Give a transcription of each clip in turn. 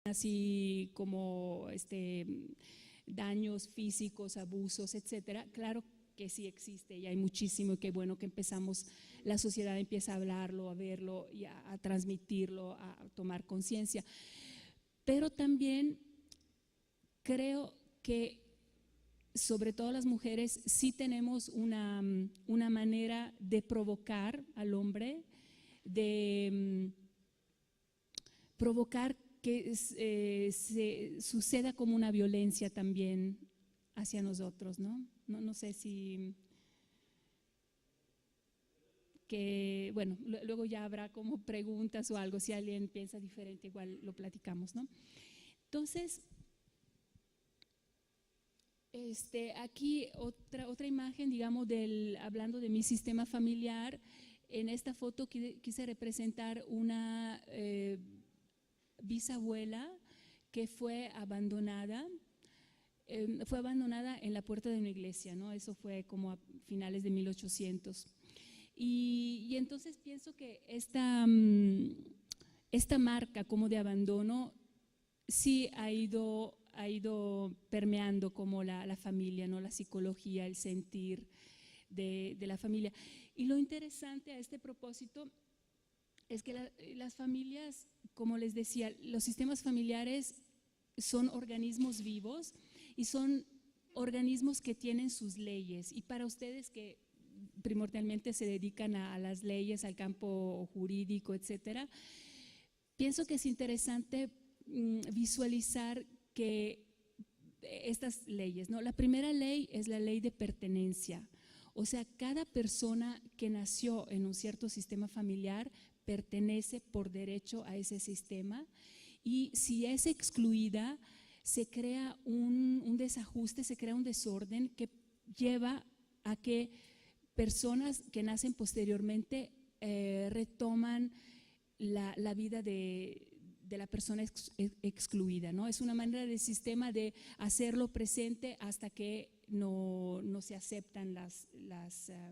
así como daños físicos, abusos, etcétera. Claro que sí existe y hay muchísimo, y qué bueno que empezamos, la sociedad empieza a hablarlo, a verlo y a transmitirlo, a tomar conciencia. Pero también creo que sobre todo las mujeres sí tenemos una manera de provocar al hombre, de provocar que se suceda como una violencia también hacia nosotros, ¿no? No sé si… que, bueno, luego ya habrá como preguntas o algo, si alguien piensa diferente, igual lo platicamos, ¿no? Entonces, aquí otra imagen, digamos, hablando de mi sistema familiar. En esta foto quise representar una bisabuela que fue abandonada en la puerta de una iglesia, ¿no? Eso fue como a finales de 1800. Y entonces pienso que esta marca como de abandono sí ha ido permeando como la familia, ¿no? La psicología, el sentir de la familia. Y lo interesante a este propósito es que las familias, como les decía, los sistemas familiares son organismos vivos y son organismos que tienen sus leyes. Y para ustedes que primordialmente se dedican a las leyes, al campo jurídico, etcétera, pienso que es interesante visualizar que estas leyes, ¿no? La primera ley es la ley de pertenencia. O sea, cada persona que nació en un cierto sistema familiar pertenece por derecho a ese sistema, y si es excluida, se crea un desajuste, se crea un desorden que lleva a que personas que nacen posteriormente retoman la vida de la persona excluida, ¿no? Es una manera del sistema de hacerlo presente hasta que no se aceptan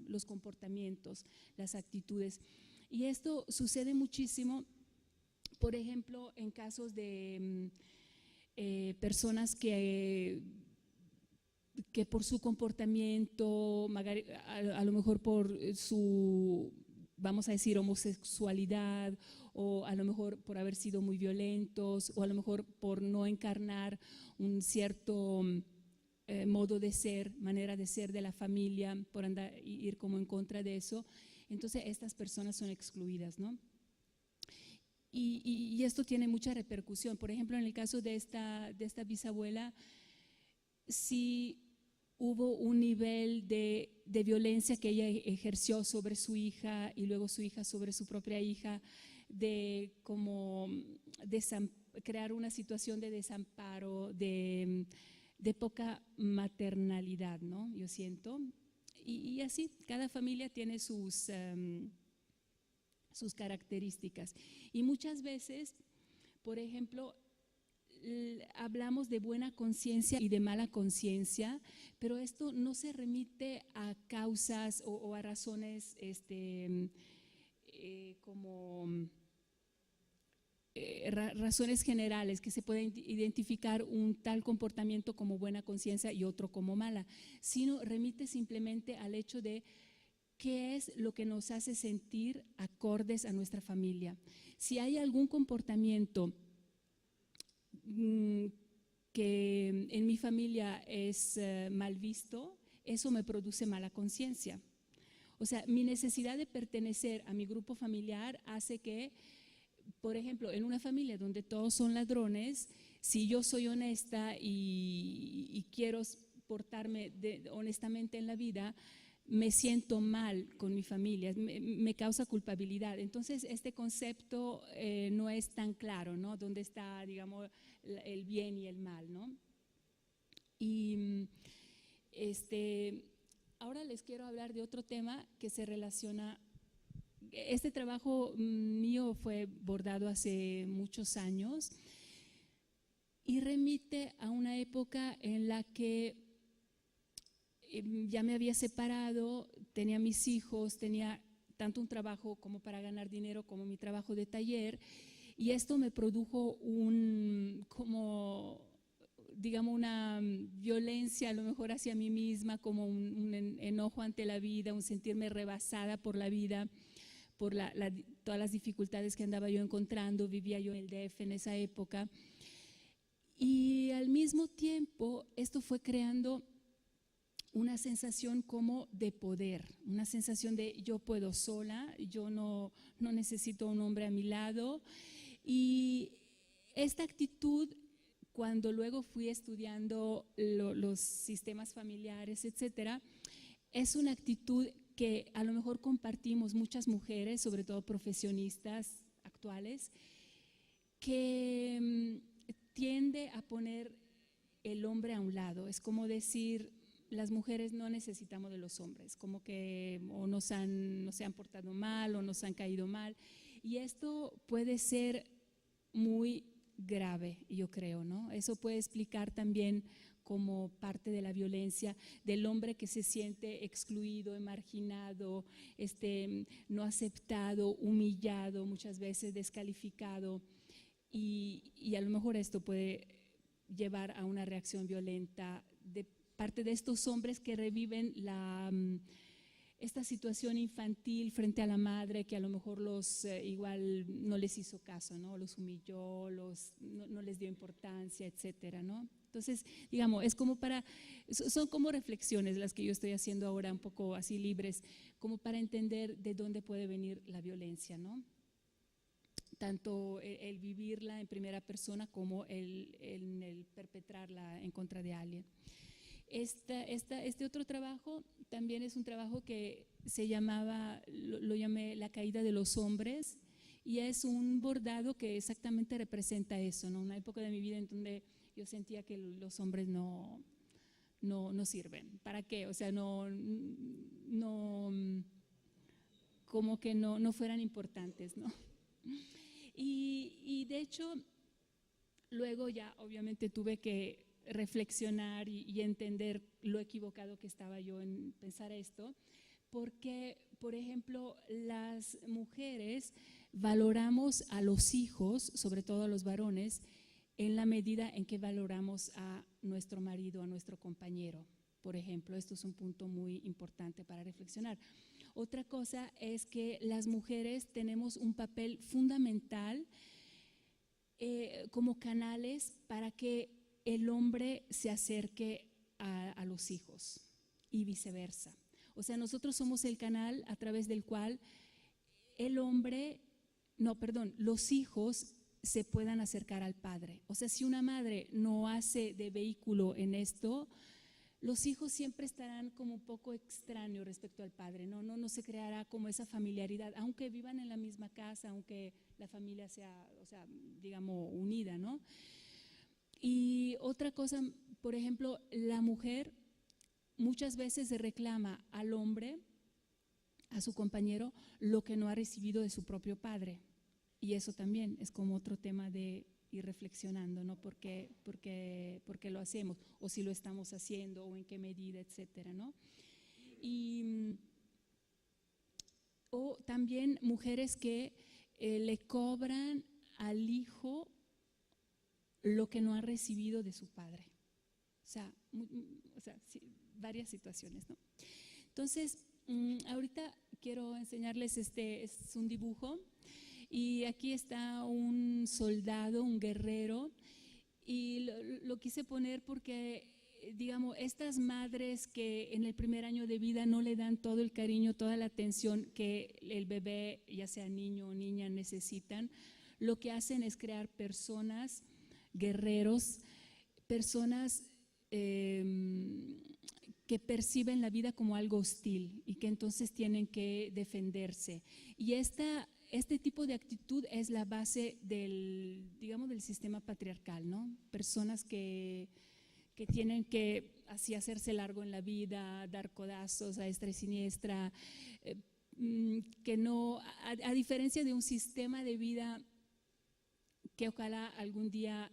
los comportamientos, las actitudes. Y esto sucede muchísimo, por ejemplo, en casos de personas que por su comportamiento, a lo mejor por su, vamos a decir, homosexualidad, o a lo mejor por haber sido muy violentos, o a lo mejor por no encarnar un cierto modo de ser, manera de ser de la familia, por ir como en contra de eso, entonces estas personas son excluidas, ¿no? Y esto tiene mucha repercusión. Por ejemplo, en el caso de esta bisabuela, sí hubo un nivel de violencia que ella ejerció sobre su hija, y luego su hija sobre su propia hija, de como crear una situación de desamparo, de poca maternalidad, ¿no? Yo siento. Y así, cada familia tiene sus características. Y muchas veces, por ejemplo, hablamos de buena conciencia y de mala conciencia, pero esto no se remite a causas o a razones como razones generales, que se pueden identificar un tal comportamiento como buena conciencia y otro como mala, sino remite simplemente al hecho de qué es lo que nos hace sentir acordes a nuestra familia. Si hay algún comportamiento que en mi familia es mal visto, eso me produce mala conciencia. O sea, mi necesidad de pertenecer a mi grupo familiar hace que, por ejemplo, en una familia donde todos son ladrones, si yo soy honesta y quiero portarme honestamente en la vida, me siento mal con mi familia, me causa culpabilidad. Entonces, este concepto no es tan claro, ¿no? ¿Dónde está, digamos, el bien y el mal, ¿no? Y ahora les quiero hablar de otro tema que se relaciona. Este trabajo mío fue bordado hace muchos años y remite a una época en la que ya me había separado, tenía mis hijos, tenía tanto un trabajo como para ganar dinero como mi trabajo de taller, Y esto me produjo digamos, una violencia a lo mejor hacia mí misma, como un enojo ante la vida, un sentirme rebasada por la vida, por todas las dificultades que andaba yo encontrando. Vivía yo en el DF en esa época. Y al mismo tiempo esto fue creando una sensación como de poder, una sensación de yo puedo sola, yo no necesito un hombre a mi lado. Y esta actitud, cuando luego fui estudiando los sistemas familiares, etcétera, es una actitud que a lo mejor compartimos muchas mujeres, sobre todo profesionistas actuales, que tiende a poner el hombre a un lado. Es como decir, las mujeres no necesitamos de los hombres, como que o no se han portado mal o nos han caído mal. Y esto puede ser muy grave, yo creo, ¿no? Eso puede explicar también como parte de la violencia del hombre que se siente excluido, marginado, no aceptado, humillado, muchas veces descalificado, y a lo mejor esto puede llevar a una reacción violenta de parte de estos hombres que reviven esta situación infantil frente a la madre, que a lo mejor igual no les hizo caso, ¿no? Los humilló, no les dio importancia, etcétera, ¿no? Entonces, digamos, son como reflexiones las que yo estoy haciendo ahora, un poco así libres, como para entender de dónde puede venir la violencia, ¿no? Tanto el vivirla en primera persona como el perpetrarla en contra de alguien. Este otro trabajo también es un trabajo que lo llamé La caída de los hombres, y es un bordado que exactamente representa eso, ¿no? Una época de mi vida en donde yo sentía que los hombres no sirven. ¿Para qué? O sea, como que no fueran importantes, ¿no? Y de hecho, luego ya obviamente tuve que reflexionar y entender lo equivocado que estaba yo en pensar esto, porque, por ejemplo, las mujeres valoramos a los hijos, sobre todo a los varones, en la medida en que valoramos a nuestro marido, a nuestro compañero. Por ejemplo, esto es un punto muy importante para reflexionar. Otra cosa es que las mujeres tenemos un papel fundamental como canales para que el hombre se acerque a los hijos y viceversa. O sea, nosotros somos el canal a través del cual los hijos se puedan acercar al padre. O sea, si una madre no hace de vehículo en esto, los hijos siempre estarán como un poco extraños respecto al padre, no se creará como esa familiaridad, aunque vivan en la misma casa, aunque la familia sea, o sea, digamos, unida, ¿no? Y otra cosa, por ejemplo, la mujer muchas veces se reclama al hombre, a su compañero, lo que no ha recibido de su propio padre. Y eso también es como otro tema de ir reflexionando, ¿no? ¿Por qué lo hacemos? O si lo estamos haciendo, o en qué medida, etcétera, ¿no? O también mujeres que le cobran al hijo lo que no ha recibido de su padre. O sea, sí, varias situaciones, ¿no? Entonces, ahorita quiero enseñarles, es un dibujo, y aquí está un soldado, un guerrero, y lo quise poner porque, digamos, estas madres que en el primer año de vida no le dan todo el cariño, toda la atención que el bebé, ya sea niño o niña, necesitan, lo que hacen es crear personas, guerreros, personas que perciben la vida como algo hostil y que entonces tienen que defenderse. Y este tipo de actitud es la base del sistema patriarcal, ¿no? Personas que tienen que así hacerse largo en la vida, dar codazos a diestra y siniestra, que no, a diferencia de un sistema de vida que ojalá algún día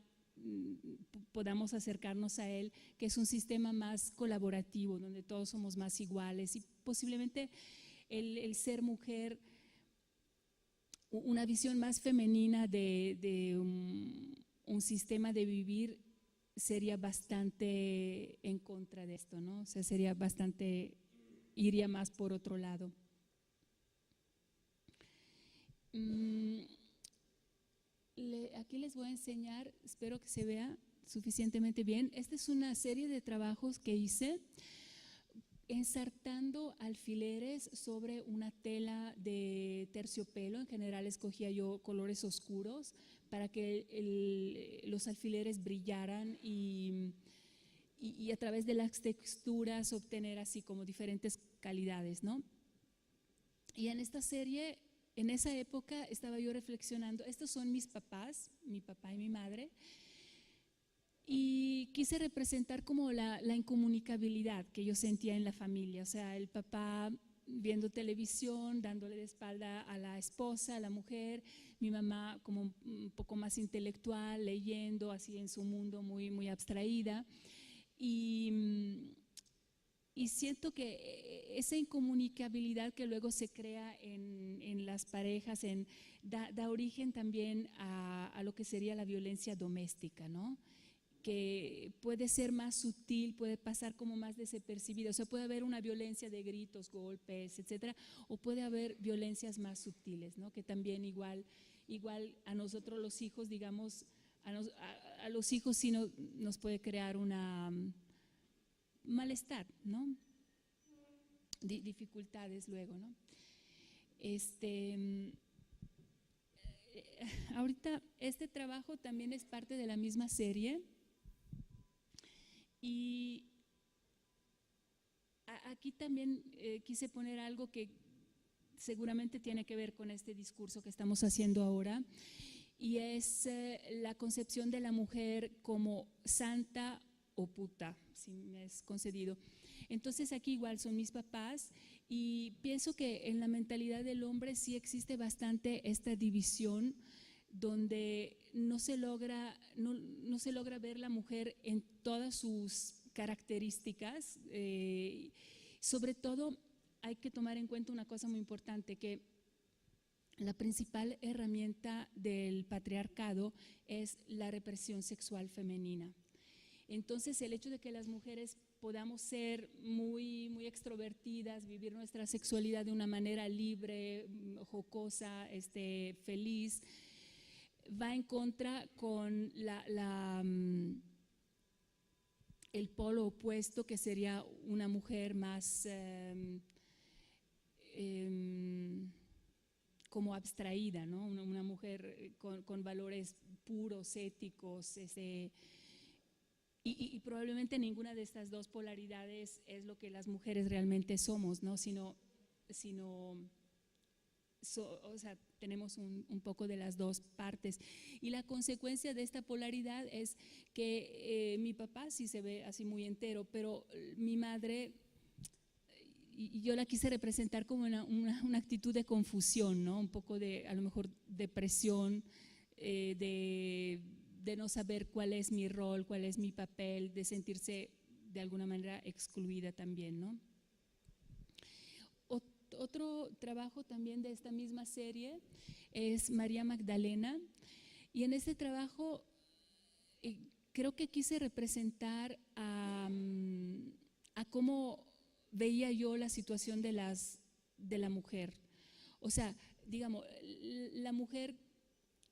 podamos acercarnos a él, que es un sistema más colaborativo, donde todos somos más iguales, y posiblemente el ser mujer una visión más femenina de un sistema de vivir sería bastante en contra de esto, ¿no? O sea, sería bastante, iría más por otro lado. Aquí les voy a enseñar, espero que se vea suficientemente bien. Esta es una serie de trabajos que hice ensartando alfileres sobre una tela de terciopelo. En general escogía yo colores oscuros para que los alfileres brillaran y a través de las texturas obtener así como diferentes calidades, ¿no? Y en esta serie, en esa época estaba yo reflexionando, estos son mis papás, mi papá y mi madre, y quise representar como la incomunicabilidad que yo sentía en la familia, o sea, el papá viendo televisión, dándole de espalda a la esposa, a la mujer, mi mamá como un poco más intelectual, leyendo así en su mundo muy, muy abstraída, y siento que esa incomunicabilidad que luego se crea en las parejas da origen también a lo que sería la violencia doméstica, ¿no? Que puede ser más sutil, puede pasar como más desapercibida, o sea, puede haber una violencia de gritos, golpes, etcétera, o puede haber violencias más sutiles, ¿no? Que también igual a nosotros los hijos, digamos, a los hijos sí nos puede crear una malestar, ¿no? Dificultades luego, ¿no? Ahorita este trabajo también es parte de la misma serie y aquí también quise poner algo que seguramente tiene que ver con este discurso que estamos haciendo ahora, y es la concepción de la mujer como santa o puta, si me es concedido. Entonces aquí igual son mis papás y pienso que en la mentalidad del hombre sí existe bastante esta división donde no se logra ver la mujer en todas sus características. Sobre todo hay que tomar en cuenta una cosa muy importante, que la principal herramienta del patriarcado es la represión sexual femenina. Entonces el hecho de que las mujeres podamos ser muy, muy extrovertidas, vivir nuestra sexualidad de una manera libre, jocosa, feliz, va en contra con el polo opuesto, que sería una mujer más como abstraída, ¿no? Una mujer con valores puros, éticos, y probablemente ninguna de estas dos polaridades es lo que las mujeres realmente somos, ¿no? O sea, tenemos un poco de las dos partes. Y la consecuencia de esta polaridad es que mi papá sí se ve así muy entero, pero mi madre, y yo la quise representar como una actitud de confusión, ¿no? Un poco de, a lo mejor, depresión, de no saber cuál es mi rol, cuál es mi papel, de sentirse de alguna manera excluida también, ¿no? Otro trabajo también de esta misma serie es María Magdalena, y en este trabajo creo que quise representar a cómo veía yo la situación de la mujer. O sea, digamos, la mujer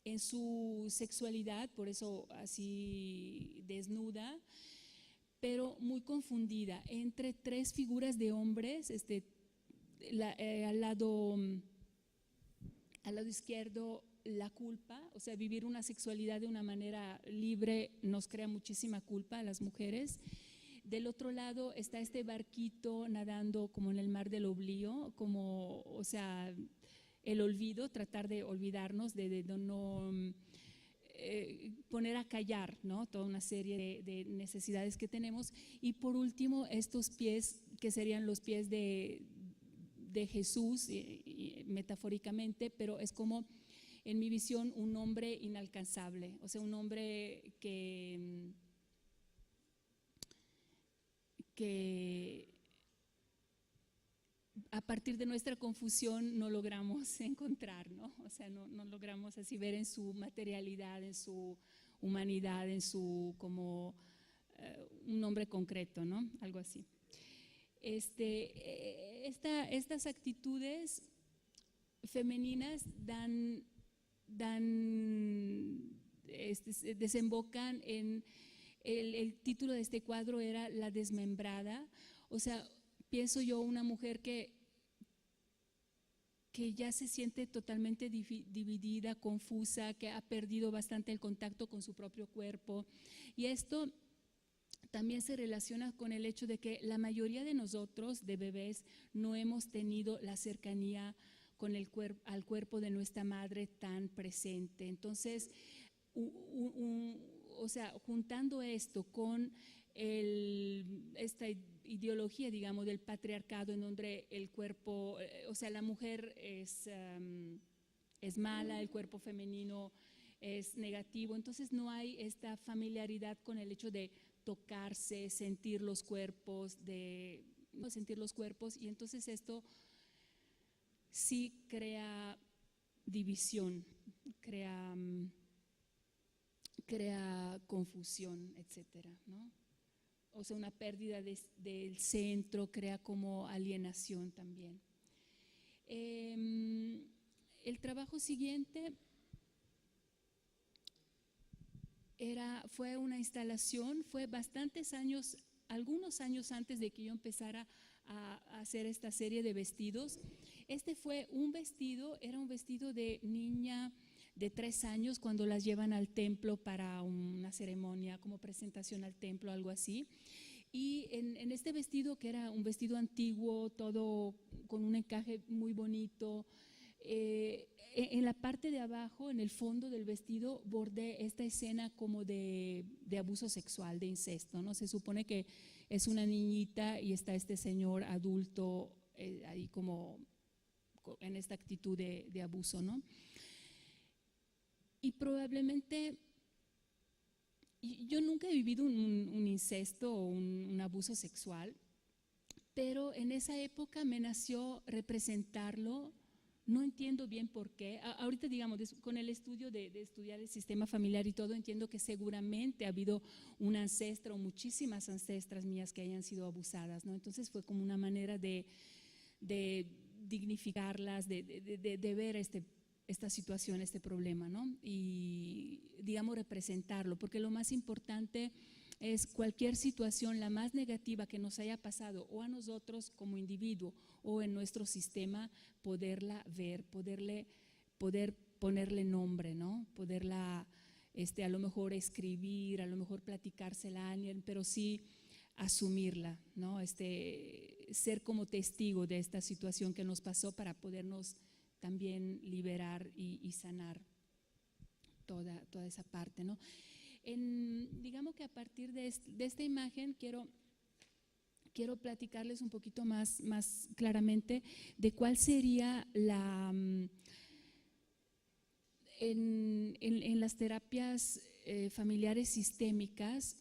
en su sexualidad, por eso así desnuda, pero muy confundida entre tres figuras de hombres, al lado izquierdo la culpa, o sea, vivir una sexualidad de una manera libre nos crea muchísima culpa a las mujeres. Del otro lado está este barquito nadando como en el mar del oblío, como, o sea, el olvido, tratar de olvidarnos, de no poner a callar, ¿no? Toda una serie de necesidades que tenemos. Y por último, estos pies que serían los pies de Jesús, metafóricamente, pero es como, en mi visión, un hombre inalcanzable, o sea, un hombre que a partir de nuestra confusión no logramos encontrar, ¿no? O sea, no logramos así ver en su materialidad, en su humanidad, en su como un nombre concreto, ¿no? Algo así. Estas actitudes femeninas desembocan en el título de este cuadro era La desmembrada. O sea, pienso yo una mujer que ya se siente totalmente dividida, confusa, que ha perdido bastante el contacto con su propio cuerpo. Y esto también se relaciona con el hecho de que la mayoría de nosotros, de bebés, no hemos tenido la cercanía con al cuerpo de nuestra madre tan presente. Entonces, o sea, juntando esto con esta ideología, digamos, del patriarcado, en donde el cuerpo, o sea, la mujer es mala, el cuerpo femenino es negativo, entonces no hay esta familiaridad con el hecho de tocarse, sentir los cuerpos, y entonces esto sí crea división, crea confusión, etcétera, ¿no? O sea, una pérdida del centro, crea como alienación también. El trabajo siguiente fue una instalación, fue bastantes años, algunos años antes de que yo empezara a hacer esta serie de vestidos. Este fue un vestido, era un vestido de niña de 3 años cuando las llevan al templo para una ceremonia como presentación al templo, algo así. Y en este vestido, que era un vestido antiguo, todo con un encaje muy bonito, en la parte de abajo, en el fondo del vestido, bordé esta escena como de abuso sexual, de incesto, ¿no? Se supone que es una niñita y está este señor adulto ahí como en esta actitud de abuso, ¿no? Y probablemente yo nunca he vivido un incesto o un abuso sexual, pero en esa época me nació representarlo. No entiendo bien por qué. Ahorita, digamos, con el estudio de estudiar el sistema familiar y todo, entiendo que seguramente ha habido una ancestra o muchísimas ancestras mías que hayan sido abusadas, ¿no? Entonces fue como una manera de dignificarlas, de ver esta situación, este problema, ¿no? Y, digamos, representarlo, porque lo más importante es cualquier situación, la más negativa que nos haya pasado o a nosotros como individuo o en nuestro sistema, poderla ver, poder ponerle nombre, ¿no? Poderla, a lo mejor escribir, a lo mejor platicársela a alguien, pero sí asumirla, ¿no? Ser como testigo de esta situación que nos pasó para podernos también liberar y sanar toda esa parte, ¿no? Digamos que a partir de esta imagen quiero platicarles un poquito más claramente de cuál sería en las terapias familiares sistémicas.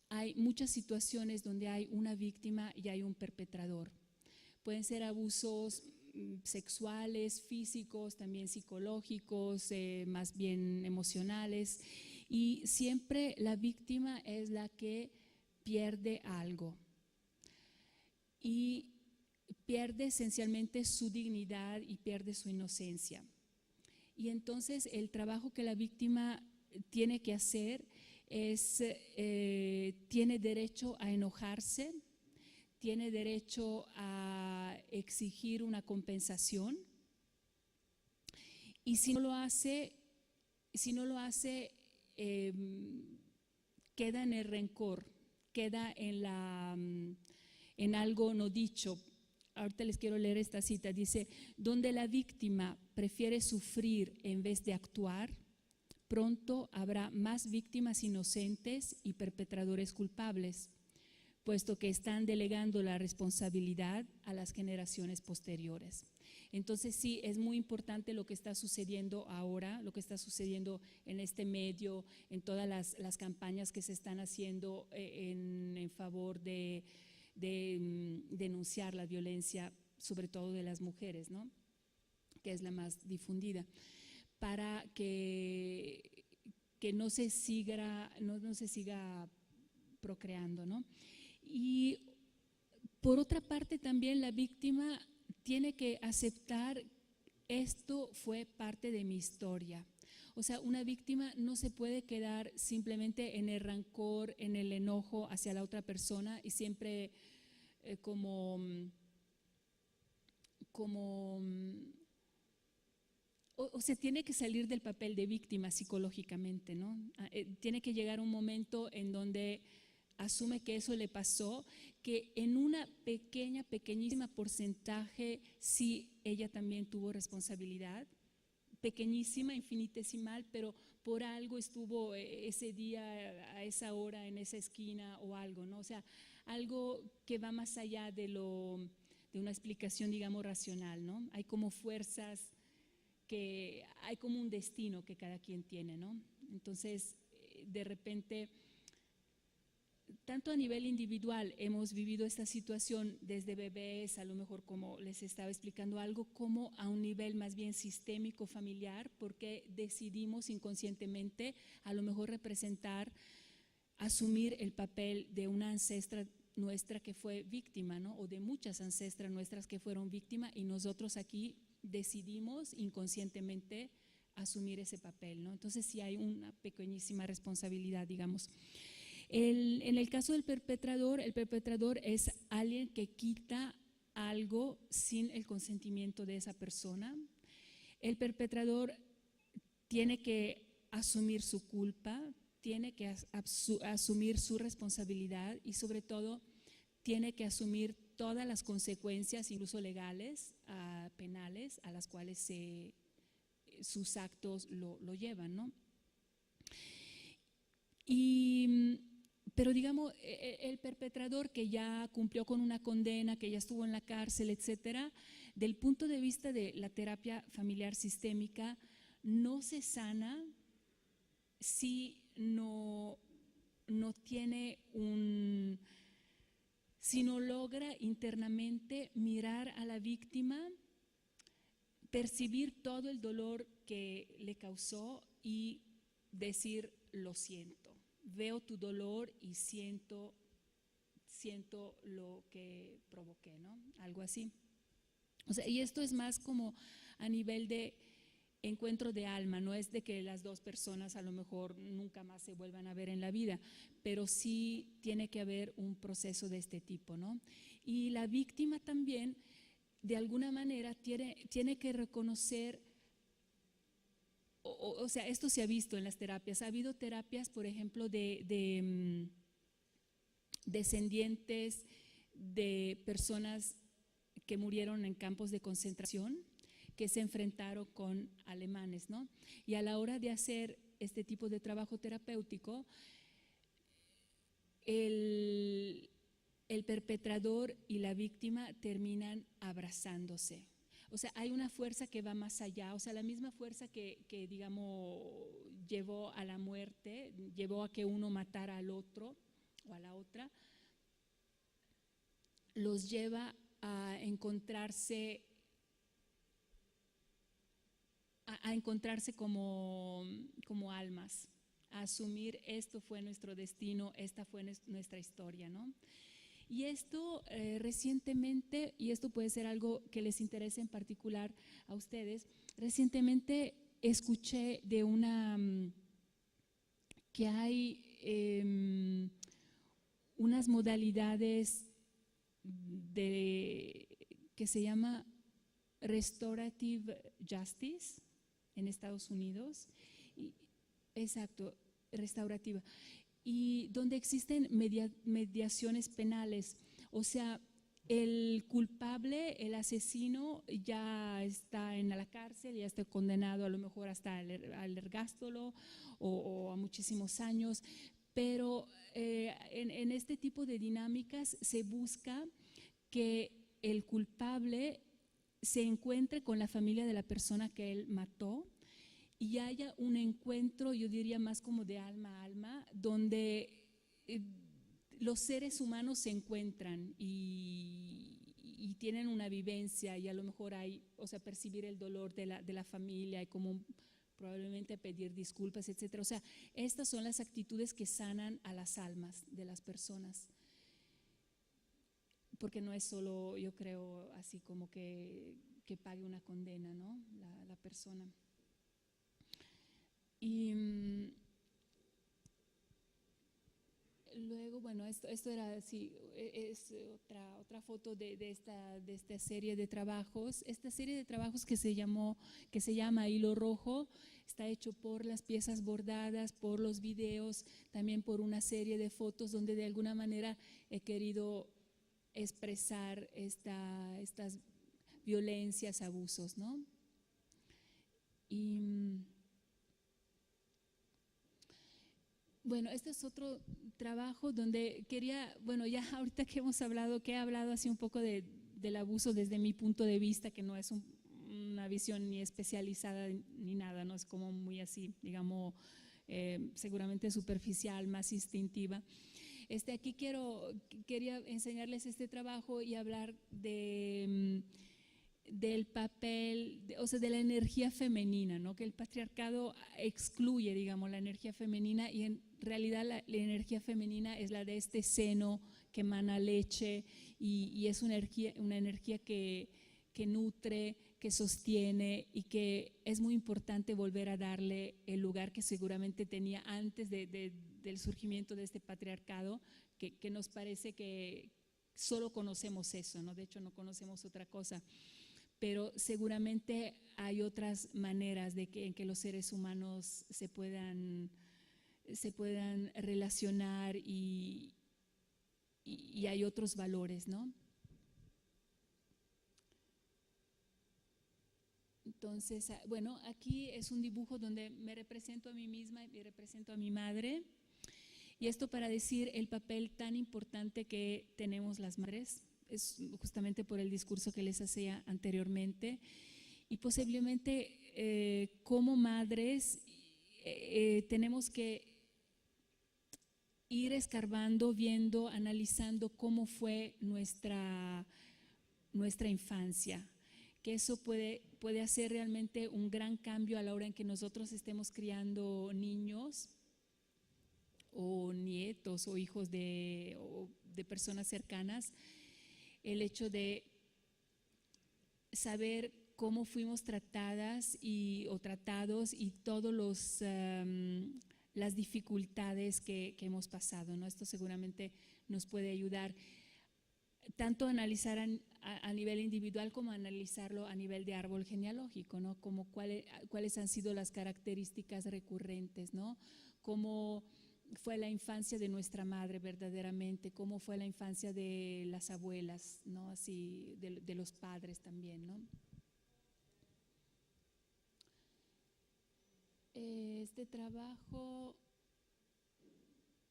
Hay muchas situaciones donde hay una víctima y hay un perpetrador. Pueden ser abusos sexuales, físicos, también psicológicos, más bien emocionales, y siempre la víctima es la que pierde algo y pierde esencialmente su dignidad y pierde su inocencia. Y entonces el trabajo que la víctima tiene que hacer es, tiene derecho a enojarse, tiene derecho a exigir una compensación, y si no lo hace, queda en el rencor, queda en algo no dicho. Ahorita les quiero leer esta cita, dice: donde la víctima prefiere sufrir en vez de actuar, pronto habrá más víctimas inocentes y perpetradores culpables, puesto que están delegando la responsabilidad a las generaciones posteriores. Entonces sí, es muy importante lo que está sucediendo ahora, lo que está sucediendo en este medio, en todas las campañas que se están haciendo en favor de denunciar la violencia sobre todo de las mujeres, ¿no? Que es la más difundida, para que no se siga procreando, ¿no? Y por otra parte también la víctima tiene que aceptar: esto fue parte de mi historia. O sea, una víctima no se puede quedar simplemente en el rencor, en el enojo hacia la otra persona y siempre o sea, tiene que salir del papel de víctima psicológicamente, ¿no? Tiene que llegar un momento en donde asume que eso le pasó, que en una pequeñísima porcentaje sí ella también tuvo responsabilidad, pequeñísima, infinitesimal, pero por algo estuvo ese día, a esa hora, en esa esquina o algo, ¿no? O sea, algo que va más allá de una explicación, digamos, racional, ¿no? Hay como fuerzas, hay como un destino que cada quien tiene, ¿no? Entonces, de repente, tanto a nivel individual hemos vivido esta situación desde bebés, a lo mejor como les estaba explicando algo, como a un nivel más bien sistémico, familiar, porque decidimos inconscientemente a lo mejor representar, asumir el papel de una ancestra nuestra que fue víctima, ¿no? O de muchas ancestras nuestras que fueron víctimas, y nosotros aquí decidimos inconscientemente asumir ese papel, ¿no? Entonces sí hay una pequeñísima responsabilidad, digamos. En el caso del perpetrador, el perpetrador es alguien que quita algo sin el consentimiento de esa persona. El perpetrador tiene que asumir su culpa, tiene que asumir su responsabilidad y sobre todo tiene que asumir todas las consecuencias, incluso legales, penales, a las cuales sus actos lo llevan, ¿no? Pero digamos, el perpetrador que ya cumplió con una condena, que ya estuvo en la cárcel, etcétera, del punto de vista de la terapia familiar sistémica, no se sana si no tiene si no logra internamente mirar a la víctima, percibir todo el dolor que le causó y decir: lo siento, veo tu dolor y siento lo que provoqué, ¿no? Algo así. O sea, y esto es más como a nivel de encuentro de alma, no es de que las dos personas a lo mejor nunca más se vuelvan a ver en la vida, pero sí tiene que haber un proceso de este tipo, ¿no? Y la víctima también, de alguna manera, tiene que reconocer, o sea, esto se ha visto en las terapias. Ha habido terapias, por ejemplo, de descendientes de personas que murieron en campos de concentración, que se enfrentaron con alemanes, ¿no? Y a la hora de hacer este tipo de trabajo terapéutico, el perpetrador y la víctima terminan abrazándose. O sea, hay una fuerza que va más allá, o sea, la misma fuerza que digamos, llevó a la muerte, llevó a que uno matara al otro o a la otra, los lleva a encontrarse como almas, a asumir: esto fue nuestro destino, esta fue nuestra historia, ¿no? Y esto recientemente, y esto puede ser algo que les interese en particular a ustedes, recientemente escuché de que hay unas modalidades que se llama Restorative Justice en Estados Unidos. Exacto, restaurativa. Y donde existen mediaciones penales, o sea, el culpable, el asesino, ya está en la cárcel, ya está condenado a lo mejor hasta al ergástulo o a muchísimos años, pero en este tipo de dinámicas se busca que el culpable se encuentre con la familia de la persona que él mató y haya un encuentro, yo diría más como de alma a alma, donde los seres humanos se encuentran y y tienen una vivencia y a lo mejor hay, o sea, percibir el dolor de la familia y como probablemente pedir disculpas, etcétera. O sea, estas son las actitudes que sanan a las almas de las personas. Porque no es solo, yo creo, así como que pague una condena, ¿no? La persona. Y luego, bueno, esto era así, es otra foto de esta serie de trabajos. Esta serie de trabajos que se llama Hilo Rojo, está hecho por las piezas bordadas, por los videos, también por una serie de fotos donde de alguna manera he querido expresar estas violencias, abusos, ¿no? Y bueno, este es otro trabajo donde quería, bueno, ya ahorita que he hablado así un poco del abuso desde mi punto de vista, que no es una visión ni especializada ni nada, no es como muy así, digamos, seguramente superficial, más instintiva. Aquí quería enseñarles este trabajo y hablar del papel, o sea, de la energía femenina, ¿no? Que el patriarcado excluye, digamos, la energía femenina y en realidad la energía femenina es la de este seno que emana leche y es una energía que nutre, que sostiene y que es muy importante volver a darle el lugar que seguramente tenía antes del surgimiento de este patriarcado, que nos parece que solo conocemos eso, ¿no? De hecho no conocemos otra cosa, pero seguramente hay otras maneras en que los seres humanos se puedan relacionar y hay otros valores, ¿no? Entonces, bueno, aquí es un dibujo donde me represento a mí misma y represento a mi madre. Y esto para decir el papel tan importante que tenemos las madres, es justamente por el discurso que les hacía anteriormente. Y posiblemente como madres tenemos que ir escarbando, viendo, analizando cómo fue nuestra infancia, que eso puede hacer realmente un gran cambio a la hora en que nosotros estemos criando niños o nietos o hijos de personas cercanas, el hecho de saber cómo fuimos tratadas o tratados y todos las dificultades que hemos pasado, ¿no? Esto seguramente nos puede ayudar tanto a analizar a nivel individual como a analizarlo a nivel de árbol genealógico, ¿no? Como cuáles han sido las características recurrentes, ¿no? Cómo fue la infancia de nuestra madre verdaderamente, cómo fue la infancia de las abuelas, ¿no? Así de los padres también, ¿no? Este trabajo,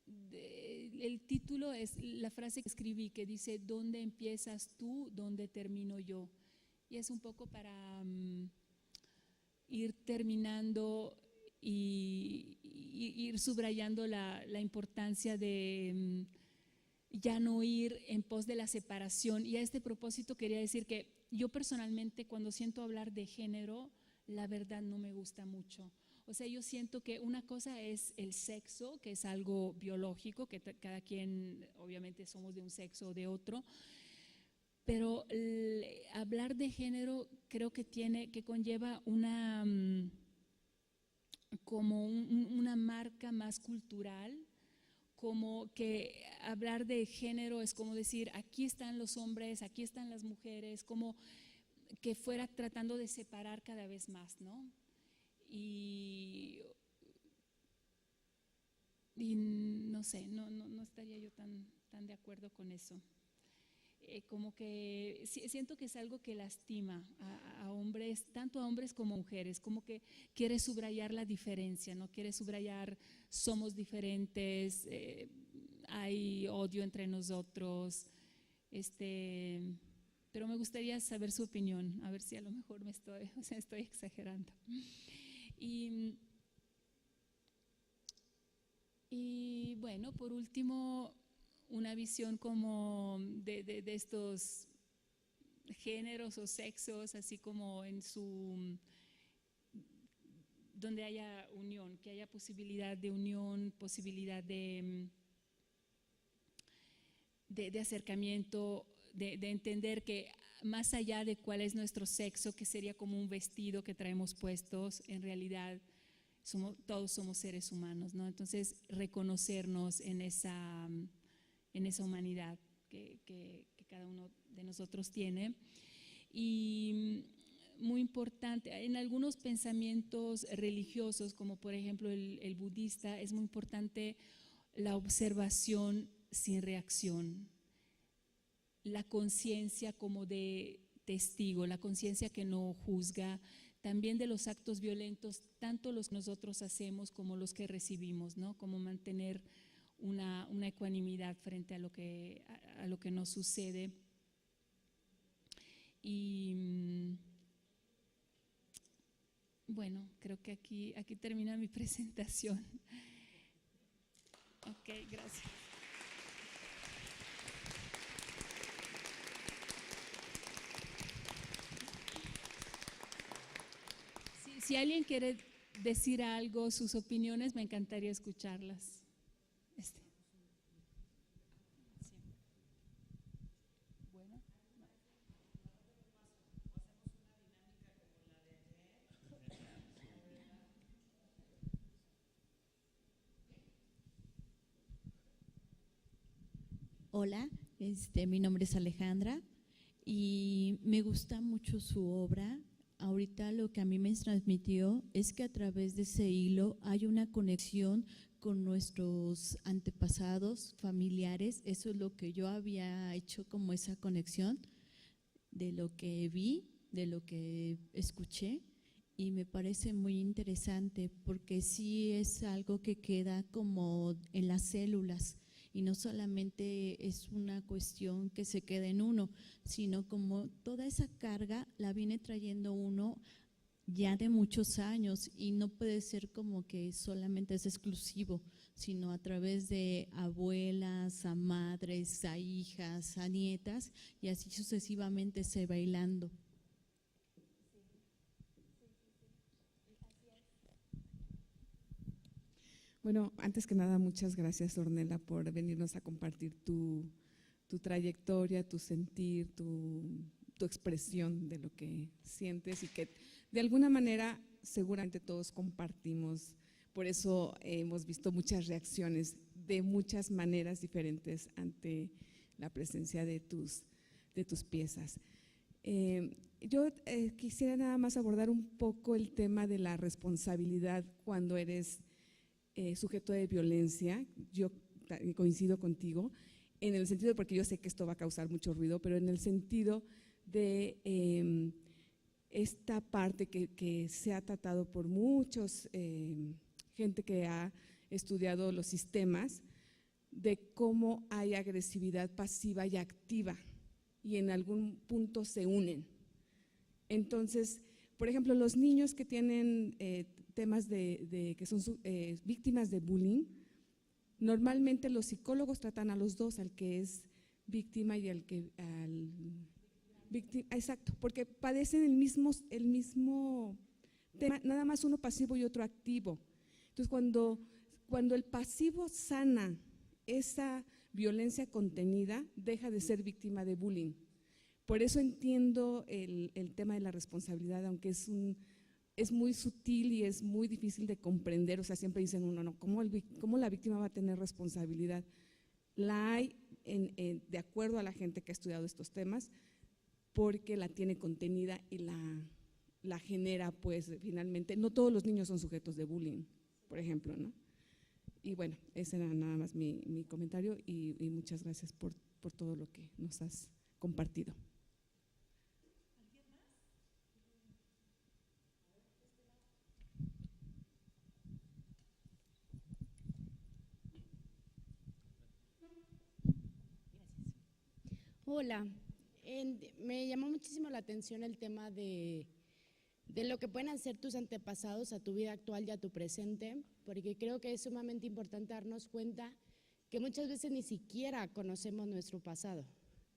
el título es la frase que escribí que dice: ¿dónde empiezas tú? ¿Dónde termino yo? Y es un poco para ir terminando y ir subrayando la importancia de ya no ir en pos de la separación. Y a este propósito quería decir que yo personalmente, cuando siento hablar de género, la verdad no me gusta mucho. O sea, yo siento que una cosa es el sexo, que es algo biológico, que cada quien obviamente somos de un sexo o de otro, pero hablar de género creo que conlleva como una marca más cultural, como que hablar de género es como decir, aquí están los hombres, aquí están las mujeres, como que fuera tratando de separar cada vez más, ¿no? Y no sé, no estaría yo tan de acuerdo con eso. Como que siento que es algo que lastima a hombres, tanto a hombres como a mujeres, como que quiere subrayar la diferencia, no quiere subrayar somos diferentes, hay odio entre nosotros, pero me gustaría saber su opinión, a ver si a lo mejor estoy exagerando. Y bueno, por último, una visión como de estos géneros o sexos, así como en su, donde haya unión, que haya posibilidad de unión, posibilidad de acercamiento, de entender que más allá de cuál es nuestro sexo, que sería como un vestido que traemos puestos, en realidad todos somos seres humanos, ¿no? Entonces, reconocernos en esa humanidad que cada uno de nosotros tiene. Y muy importante, en algunos pensamientos religiosos, como por ejemplo el budista, es muy importante la observación sin reacción, la conciencia como de testigo, la conciencia que no juzga, también de los actos violentos, tanto los que nosotros hacemos como los que recibimos, ¿no? Como mantener una ecuanimidad frente a lo que nos sucede. Y bueno, creo que aquí termina mi presentación. Ok, gracias. Si alguien quiere decir algo, sus opiniones, me encantaría escucharlas. Sí. Bueno. Hola, mi nombre es Alejandra y me gusta mucho su obra. Ahorita lo que a mí me transmitió es que a través de ese hilo hay una conexión con nuestros antepasados, familiares. Eso es lo que yo había hecho, como esa conexión de lo que vi, de lo que escuché, y me parece muy interesante porque sí es algo que queda como en las células y no solamente es una cuestión que se queda en uno, sino como toda esa carga la viene trayendo uno ya de muchos años, y no puede ser como que solamente es exclusivo, sino a través de abuelas, a madres, a hijas, a nietas, y así sucesivamente se va hilando. Bueno, antes que nada, muchas gracias, Ornella, por venirnos a compartir tu trayectoria, tu sentir, tu expresión de lo que sientes y que de alguna manera seguramente todos compartimos. Por eso hemos visto muchas reacciones de muchas maneras diferentes ante la presencia de tus piezas. Yo quisiera nada más abordar un poco el tema de la responsabilidad cuando eres sujeto de violencia. Yo coincido contigo en el sentido, porque yo sé que esto va a causar mucho ruido, pero en el sentido de esta parte que se ha tratado por muchos, gente que ha estudiado los sistemas, de cómo hay agresividad pasiva y activa y en algún punto se unen. Entonces, por ejemplo, los niños que tienen temas que son víctimas de bullying, normalmente los psicólogos tratan a los dos, al que es víctima y al víctima, exacto, porque padecen el mismo tema, nada más uno pasivo y otro activo. Entonces, cuando el pasivo sana esa violencia contenida, deja de ser víctima de bullying. Por eso entiendo el tema de la responsabilidad, aunque es muy sutil y es muy difícil de comprender. O sea, siempre dicen uno, no, ¿cómo la víctima va a tener responsabilidad? La hay de acuerdo a la gente que ha estudiado estos temas, porque la tiene contenida y la genera, pues finalmente. No todos los niños son sujetos de bullying, por ejemplo, ¿no? Y bueno, ese era nada más mi comentario y muchas gracias por todo lo que nos has compartido. Hola, me llamó muchísimo la atención el tema de lo que pueden hacer tus antepasados a tu vida actual y a tu presente, porque creo que es sumamente importante darnos cuenta que muchas veces ni siquiera conocemos nuestro pasado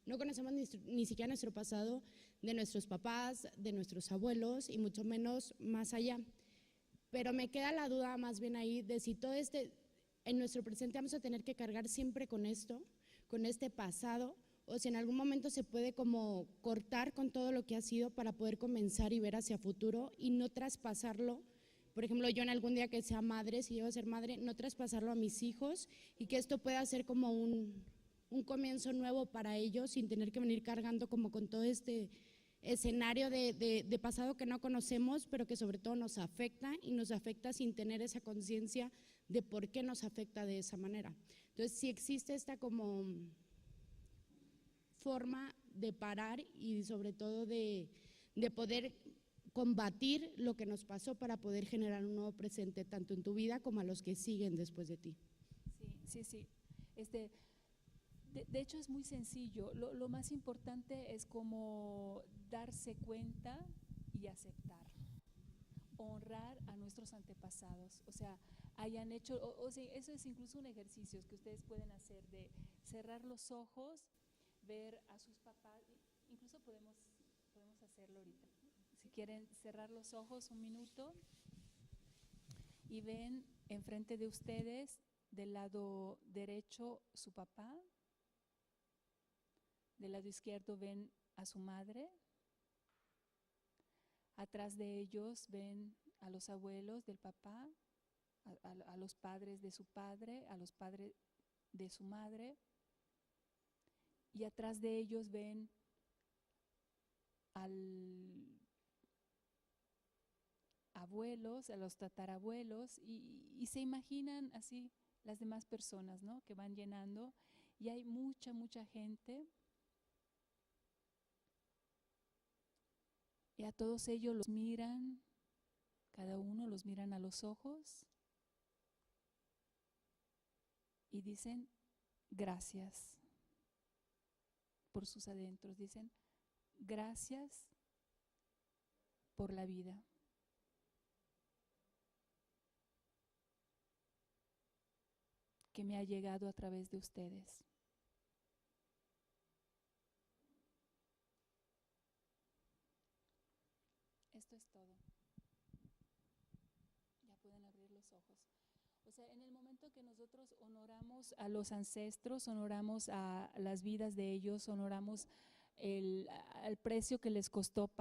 No conocemos ni siquiera nuestro pasado de nuestros papás, de nuestros abuelos y mucho menos más allá. Pero me queda la duda más bien ahí de si todo en nuestro presente vamos a tener que cargar siempre con esto, con este pasado, o si en algún momento se puede como cortar con todo lo que ha sido para poder comenzar y ver hacia futuro y no traspasarlo. Por ejemplo, yo en algún día que sea madre, si llego a ser madre, no traspasarlo a mis hijos y que esto pueda ser como un comienzo nuevo para ellos sin tener que venir cargando como con todo este escenario de pasado que no conocemos, pero que sobre todo nos afecta y nos afecta sin tener esa conciencia de por qué nos afecta de esa manera. Entonces, si existe esta como forma de parar y sobre todo de poder combatir lo que nos pasó para poder generar un nuevo presente, tanto en tu vida como a los que siguen después de ti. Sí. De hecho es muy sencillo, lo más importante es como darse cuenta y aceptar, honrar a nuestros antepasados, o sea, hayan hecho, o sea, eso es incluso un ejercicio que ustedes pueden hacer de cerrar los ojos, ver a sus papás, incluso podemos hacerlo ahorita, si quieren cerrar los ojos un minuto y ven enfrente de ustedes, del lado derecho su papá, del lado izquierdo ven a su madre, atrás de ellos ven a los abuelos del papá, a los padres de su padre, a los padres de su madre, y atrás de ellos ven al abuelos, a los tatarabuelos, y se imaginan así las demás personas, ¿no?, que van llenando, y hay mucha gente. Y a todos ellos los miran, cada uno los miran a los ojos y dicen gracias por sus adentros, dicen gracias por la vida. Que me ha llegado a través de ustedes. Esto es todo. Ya pueden abrir los ojos. O sea, en el momento que nosotros honoramos a los ancestros, honoramos a las vidas de ellos, honoramos al precio que les costó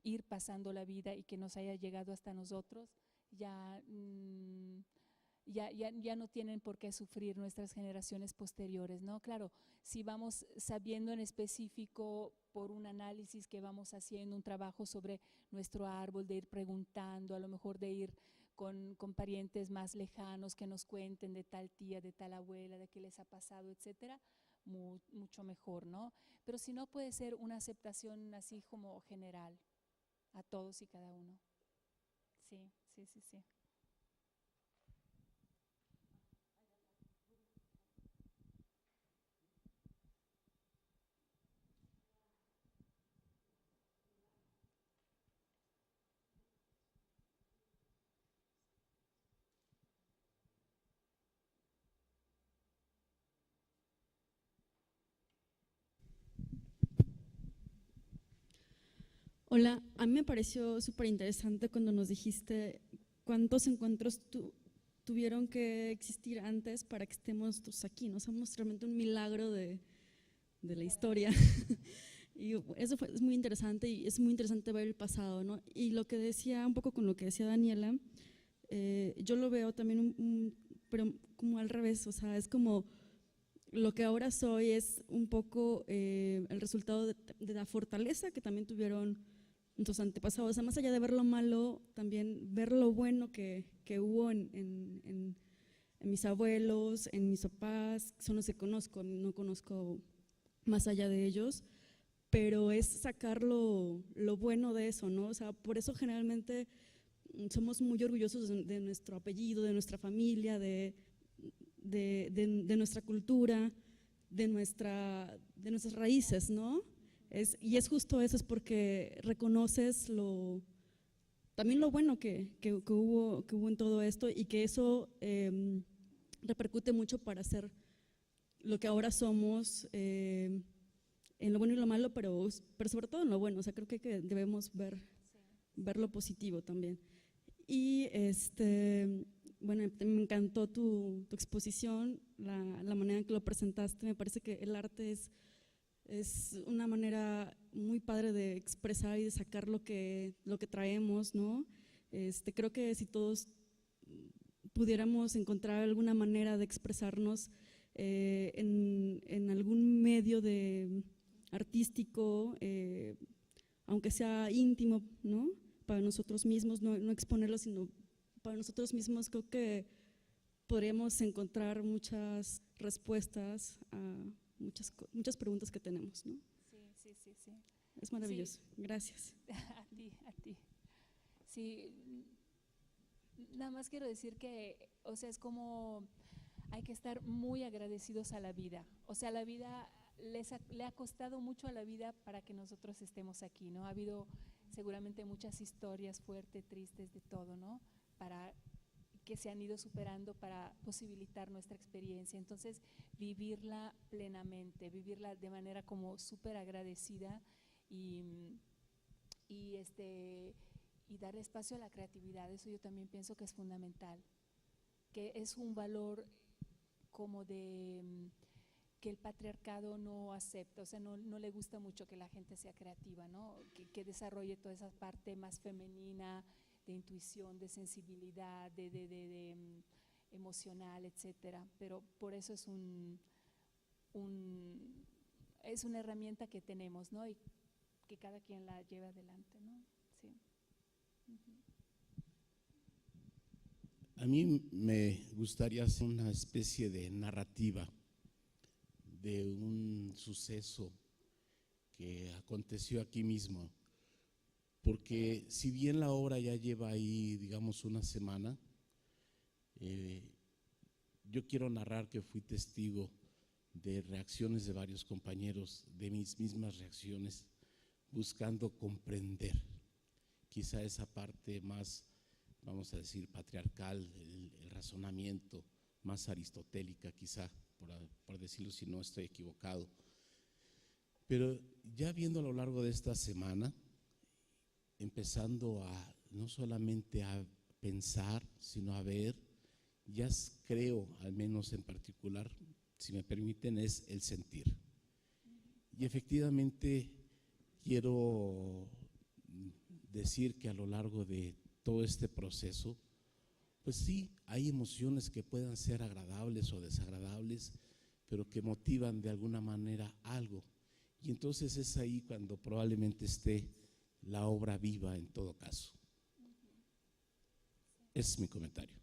ir pasando la vida y que nos haya llegado hasta nosotros, ya no tienen por qué sufrir nuestras generaciones posteriores, ¿no? Claro, si vamos sabiendo en específico por un análisis que vamos haciendo, un trabajo sobre nuestro árbol, de ir preguntando, a lo mejor de ir con parientes más lejanos que nos cuenten de tal tía, de tal abuela, de qué les ha pasado, etcétera, mucho mejor, ¿no? Pero si no, puede ser una aceptación así como general a todos y cada uno. Sí. Hola, a mí me pareció súper interesante cuando nos dijiste cuántos encuentros tuvieron que existir antes para que estemos todos aquí, ¿no? Somos realmente un milagro de la historia. Y eso es muy interesante y es muy interesante ver el pasado, ¿no? Y lo que decía, un poco con lo que decía Daniela, yo lo veo también pero como al revés, o sea, es como lo que ahora soy es un poco el resultado de la fortaleza que también tuvieron nuestros antepasados. O sea, más allá de ver lo malo, también ver lo bueno que hubo en mis abuelos, en mis papás, son los que conozco, no conozco más allá de ellos, pero es sacar lo bueno de eso, ¿no? O sea, por eso generalmente somos muy orgullosos de nuestro apellido, de nuestra familia, de nuestra cultura, de nuestras raíces, ¿no? Y es justo eso, es porque reconoces también lo bueno que hubo en todo esto y que eso repercute mucho para ser lo que ahora somos, en lo bueno y lo malo, pero sobre todo en lo bueno. O sea, creo que debemos ver lo positivo también. Y bueno, me encantó tu exposición, la manera en que lo presentaste. Me parece que el arte es una manera muy padre de expresar y de sacar lo que traemos, ¿no? Creo que si todos pudiéramos encontrar alguna manera de expresarnos en algún medio artístico, aunque sea íntimo, ¿no? Para nosotros mismos, no exponerlo, sino para nosotros mismos, creo que podríamos encontrar muchas respuestas a muchas preguntas que tenemos, ¿no? Sí. Es maravilloso. Sí. Gracias. A ti. Sí, nada más quiero decir que, o sea, es como hay que estar muy agradecidos a la vida. O sea, la vida le ha costado mucho a la vida para que nosotros estemos aquí, ¿no? Ha habido seguramente muchas historias fuertes, tristes, de todo, ¿no? Para que se han ido superando para posibilitar nuestra experiencia. Entonces, vivirla plenamente, vivirla de manera como súper agradecida y dar espacio a la creatividad. Eso yo también pienso que es fundamental, que es un valor como que el patriarcado no acepta, o sea, no le gusta mucho que la gente sea creativa, ¿no? Que desarrolle toda esa parte más femenina, de intuición, de sensibilidad, de emocional, etcétera. Pero por eso es es una herramienta que tenemos, ¿no? Y que cada quien la lleve adelante, ¿no? Sí. A mí me gustaría hacer una especie de narrativa de un suceso que aconteció aquí mismo, porque si bien la obra ya lleva ahí, digamos, una semana, yo quiero narrar que fui testigo de reacciones de varios compañeros, de mis mismas reacciones, buscando comprender quizá esa parte más, vamos a decir, patriarcal, el razonamiento más aristotélica quizá, por decirlo si no estoy equivocado. Pero ya viendo a lo largo de esta semana, empezando a no solamente a pensar, sino a ver, ya creo, al menos en particular, si me permiten, es el sentir. Y efectivamente quiero decir que a lo largo de todo este proceso, pues sí, hay emociones que puedan ser agradables o desagradables, pero que motivan de alguna manera algo. Y entonces es ahí cuando probablemente esté la obra viva en todo caso. Es mi comentario.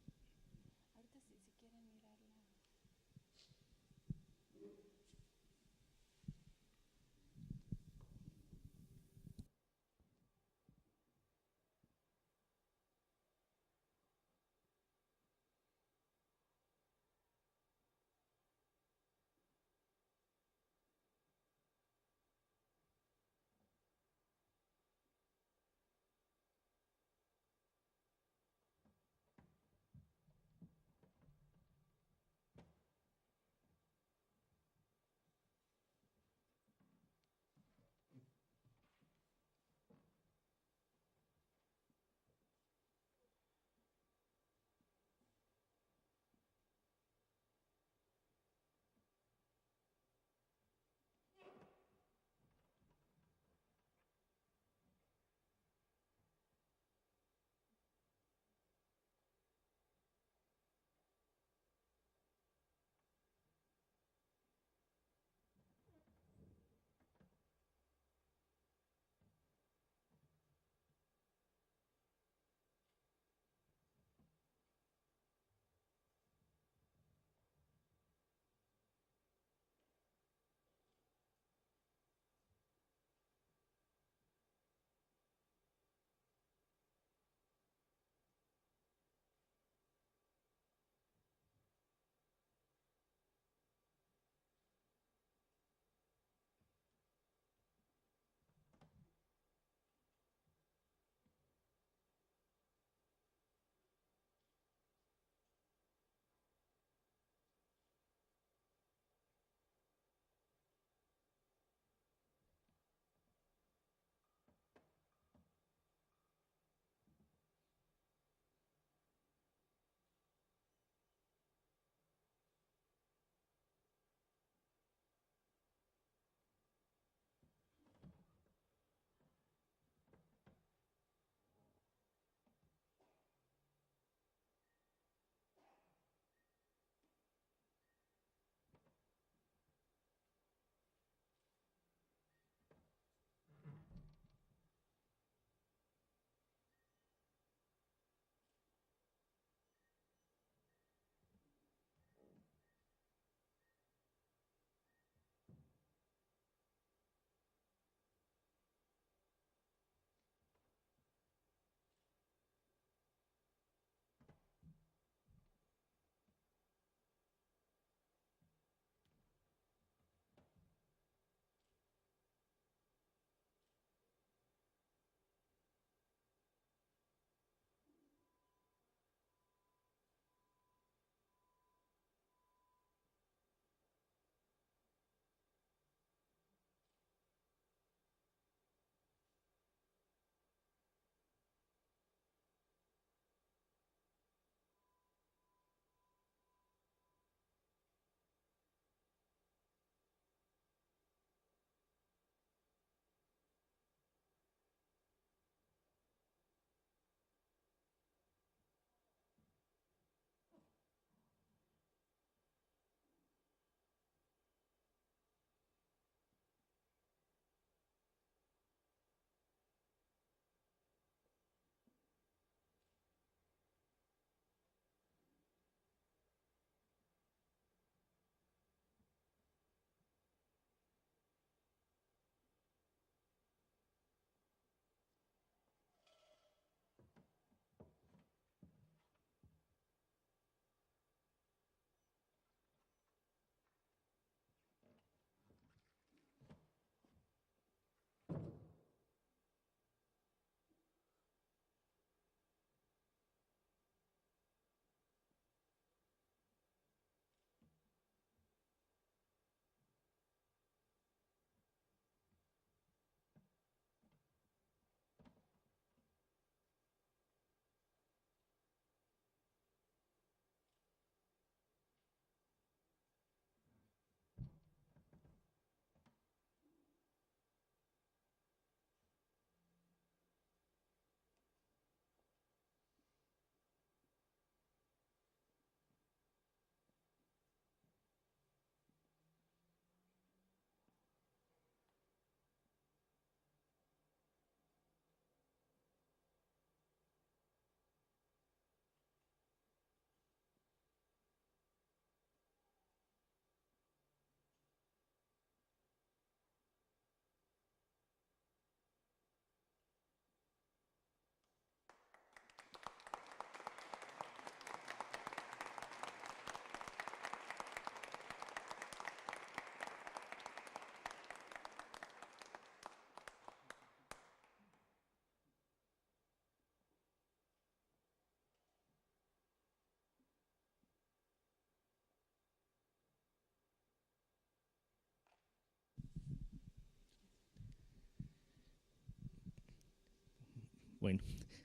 Bueno,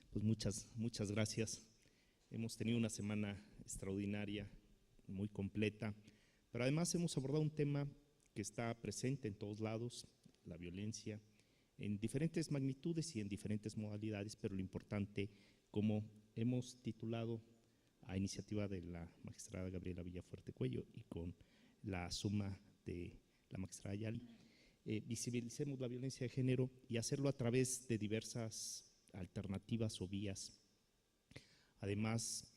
pues muchas gracias. Hemos tenido una semana extraordinaria, muy completa, pero además hemos abordado un tema que está presente en todos lados, la violencia, en diferentes magnitudes y en diferentes modalidades, pero lo importante, como hemos titulado a iniciativa de la magistrada Gabriela Villafuerte Cuello y con la suma de la magistrada Yali, visibilicemos la violencia de género y hacerlo a través de diversas alternativas o vías, además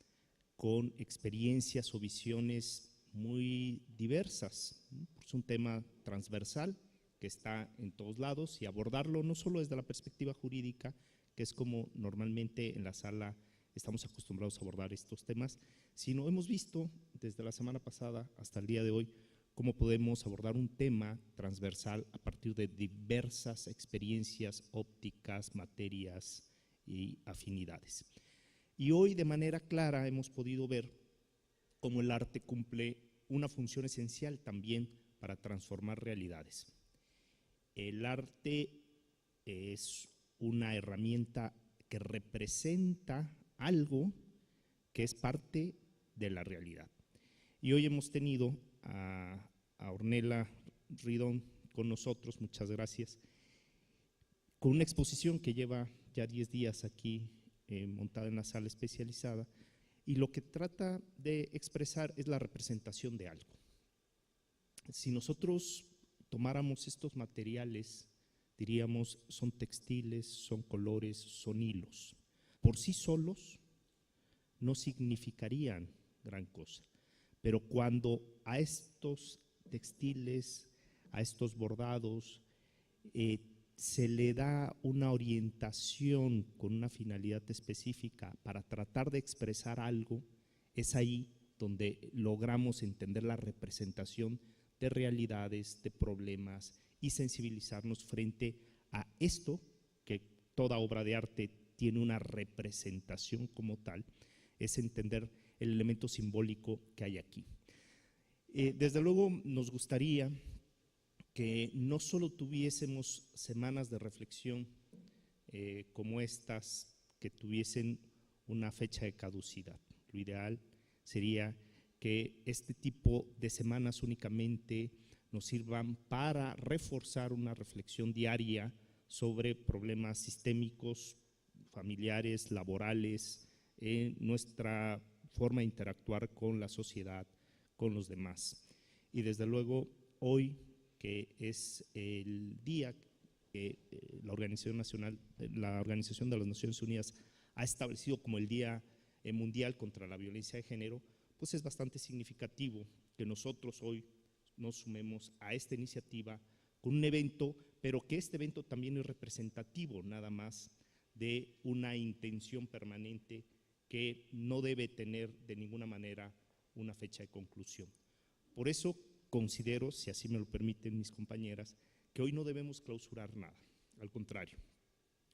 con experiencias o visiones muy diversas. Es un tema transversal que está en todos lados y abordarlo no solo desde la perspectiva jurídica, que es como normalmente en la sala estamos acostumbrados a abordar estos temas, sino hemos visto desde la semana pasada hasta el día de hoy cómo podemos abordar un tema transversal a partir de diversas experiencias, ópticas, materias y afinidades. Y hoy de manera clara hemos podido ver cómo el arte cumple una función esencial también para transformar realidades. El arte es una herramienta que representa algo que es parte de la realidad. Y hoy hemos tenido a Ornella Ridón con nosotros, muchas gracias, con una exposición que lleva ya 10 días aquí montada en la sala especializada, y lo que trata de expresar es la representación de algo. Si nosotros tomáramos estos materiales, diríamos son textiles, son colores, son hilos. Por sí solos no significarían gran cosa, pero cuando a estos textiles, a estos bordados, se le da una orientación con una finalidad específica para tratar de expresar algo, es ahí donde logramos entender la representación de realidades, de problemas y sensibilizarnos frente a esto, que toda obra de arte tiene una representación como tal, es entender el elemento simbólico que hay aquí. Desde luego nos gustaría que no solo tuviésemos semanas de reflexión como estas, que tuviesen una fecha de caducidad. Lo ideal sería que este tipo de semanas únicamente nos sirvan para reforzar una reflexión diaria sobre problemas sistémicos, familiares, laborales, nuestra forma de interactuar con la sociedad, con los demás. Y desde luego hoy, que es el día que la Organización de las Naciones Unidas ha establecido como el Día Mundial contra la Violencia de Género, pues es bastante significativo que nosotros hoy nos sumemos a esta iniciativa con un evento, pero que este evento también es representativo nada más de una intención permanente que no debe tener de ninguna manera una fecha de conclusión. Por eso considero, si así me lo permiten mis compañeras, que hoy no debemos clausurar nada, al contrario,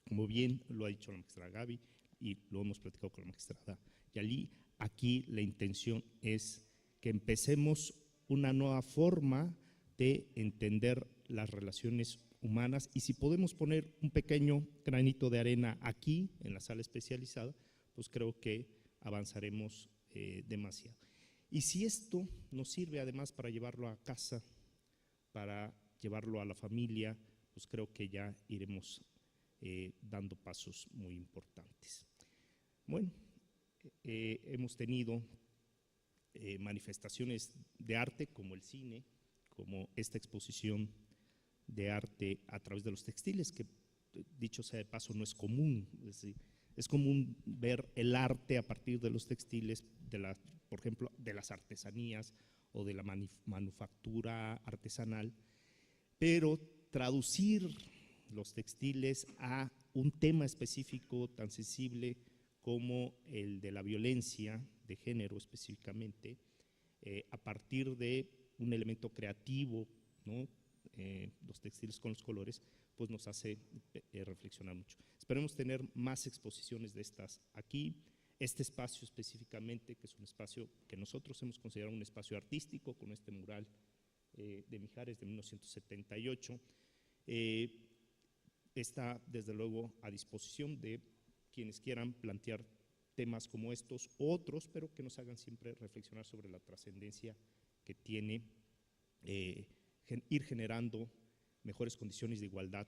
como bien lo ha dicho la magistrada Gaby y lo hemos platicado con la magistrada Yali, aquí la intención es que empecemos una nueva forma de entender las relaciones humanas, y si podemos poner un pequeño granito de arena aquí en la sala especializada, pues creo que avanzaremos demasiado. Y si esto nos sirve además para llevarlo a casa, para llevarlo a la familia, pues creo que ya iremos dando pasos muy importantes. Bueno, hemos tenido manifestaciones de arte como el cine, como esta exposición de arte a través de los textiles, que dicho sea de paso no es común, es decir, es común ver el arte a partir de los textiles, por ejemplo, de las artesanías o de la manufactura artesanal, pero traducir los textiles a un tema específico tan sensible como el de la violencia de género específicamente, a partir de un elemento creativo, ¿no? Los textiles con los colores, pues nos hace reflexionar mucho. Esperemos tener más exposiciones de estas aquí. Este espacio específicamente, que es un espacio que nosotros hemos considerado un espacio artístico, con este mural de Mijares de 1978, está desde luego a disposición de quienes quieran plantear temas como estos, otros, pero que nos hagan siempre reflexionar sobre la trascendencia que tiene ir generando mejores condiciones de igualdad,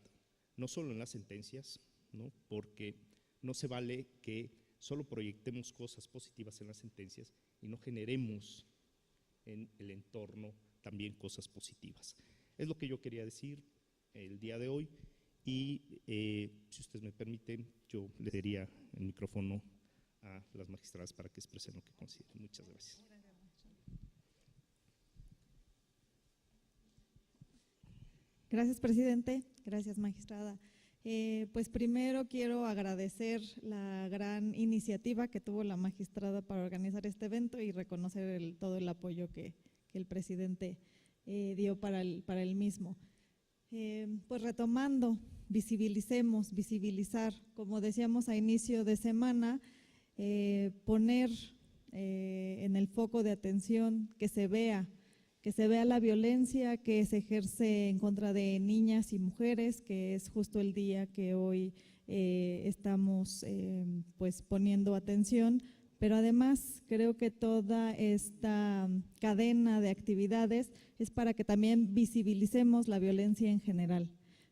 no solo en las sentencias, ¿no? Porque no se vale que solo proyectemos cosas positivas en las sentencias y no generemos en el entorno también cosas positivas. Es lo que yo quería decir el día de hoy y si ustedes me permiten, yo le daría el micrófono a las magistradas para que expresen lo que consideren. Muchas gracias. Gracias, presidente. Gracias, magistrada. Pues primero quiero agradecer la gran iniciativa que tuvo la magistrada para organizar este evento y reconocer todo el apoyo que el presidente dio para el mismo. Pues retomando, visibilizar, como decíamos a inicio de semana, poner en el foco de atención, que se vea la violencia que se ejerce en contra de niñas y mujeres, que es justo el día que hoy estamos pues poniendo atención, pero además creo que toda esta cadena de actividades es para que también visibilicemos la violencia en general,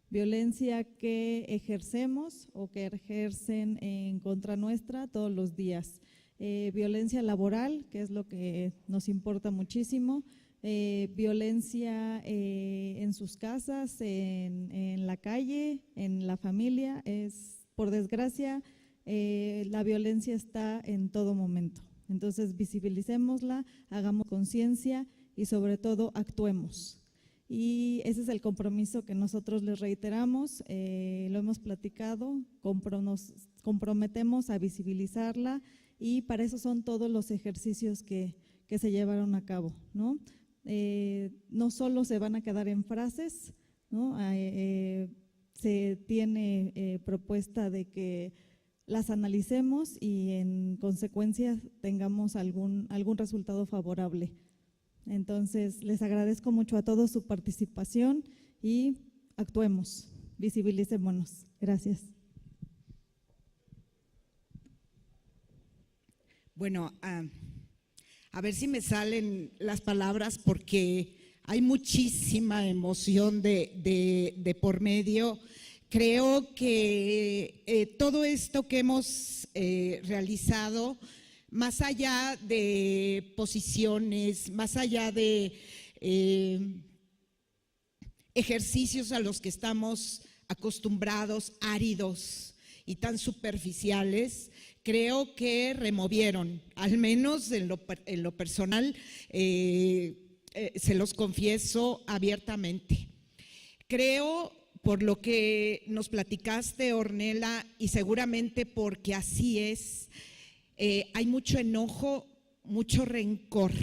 violencia que ejercemos o que ejercen en contra nuestra todos los días, violencia laboral, que es lo que nos importa muchísimo, violencia en sus casas, en la calle, en la familia. Por desgracia, la violencia está en todo momento. Entonces, visibilicémosla, hagamos conciencia y sobre todo actuemos. Y ese es el compromiso que nosotros les reiteramos, lo hemos platicado, nos comprometemos a visibilizarla y para eso son todos los ejercicios que se llevaron a cabo, ¿no? No solo se van a quedar en frases, ¿no? Se tiene propuesta de que las analicemos y en consecuencia tengamos algún resultado favorable. Entonces, les agradezco mucho a todos su participación y actuemos, visibilicémonos. Gracias. Bueno, a ver si me salen las palabras porque hay muchísima emoción de por medio. Creo que todo esto que hemos realizado, más allá de posiciones, más allá de ejercicios a los que estamos acostumbrados, áridos y tan superficiales, creo que removieron, al menos en lo personal, se los confieso abiertamente. Creo, por lo que nos platicaste, Ornella, y seguramente porque así es, hay mucho enojo, mucho rencor.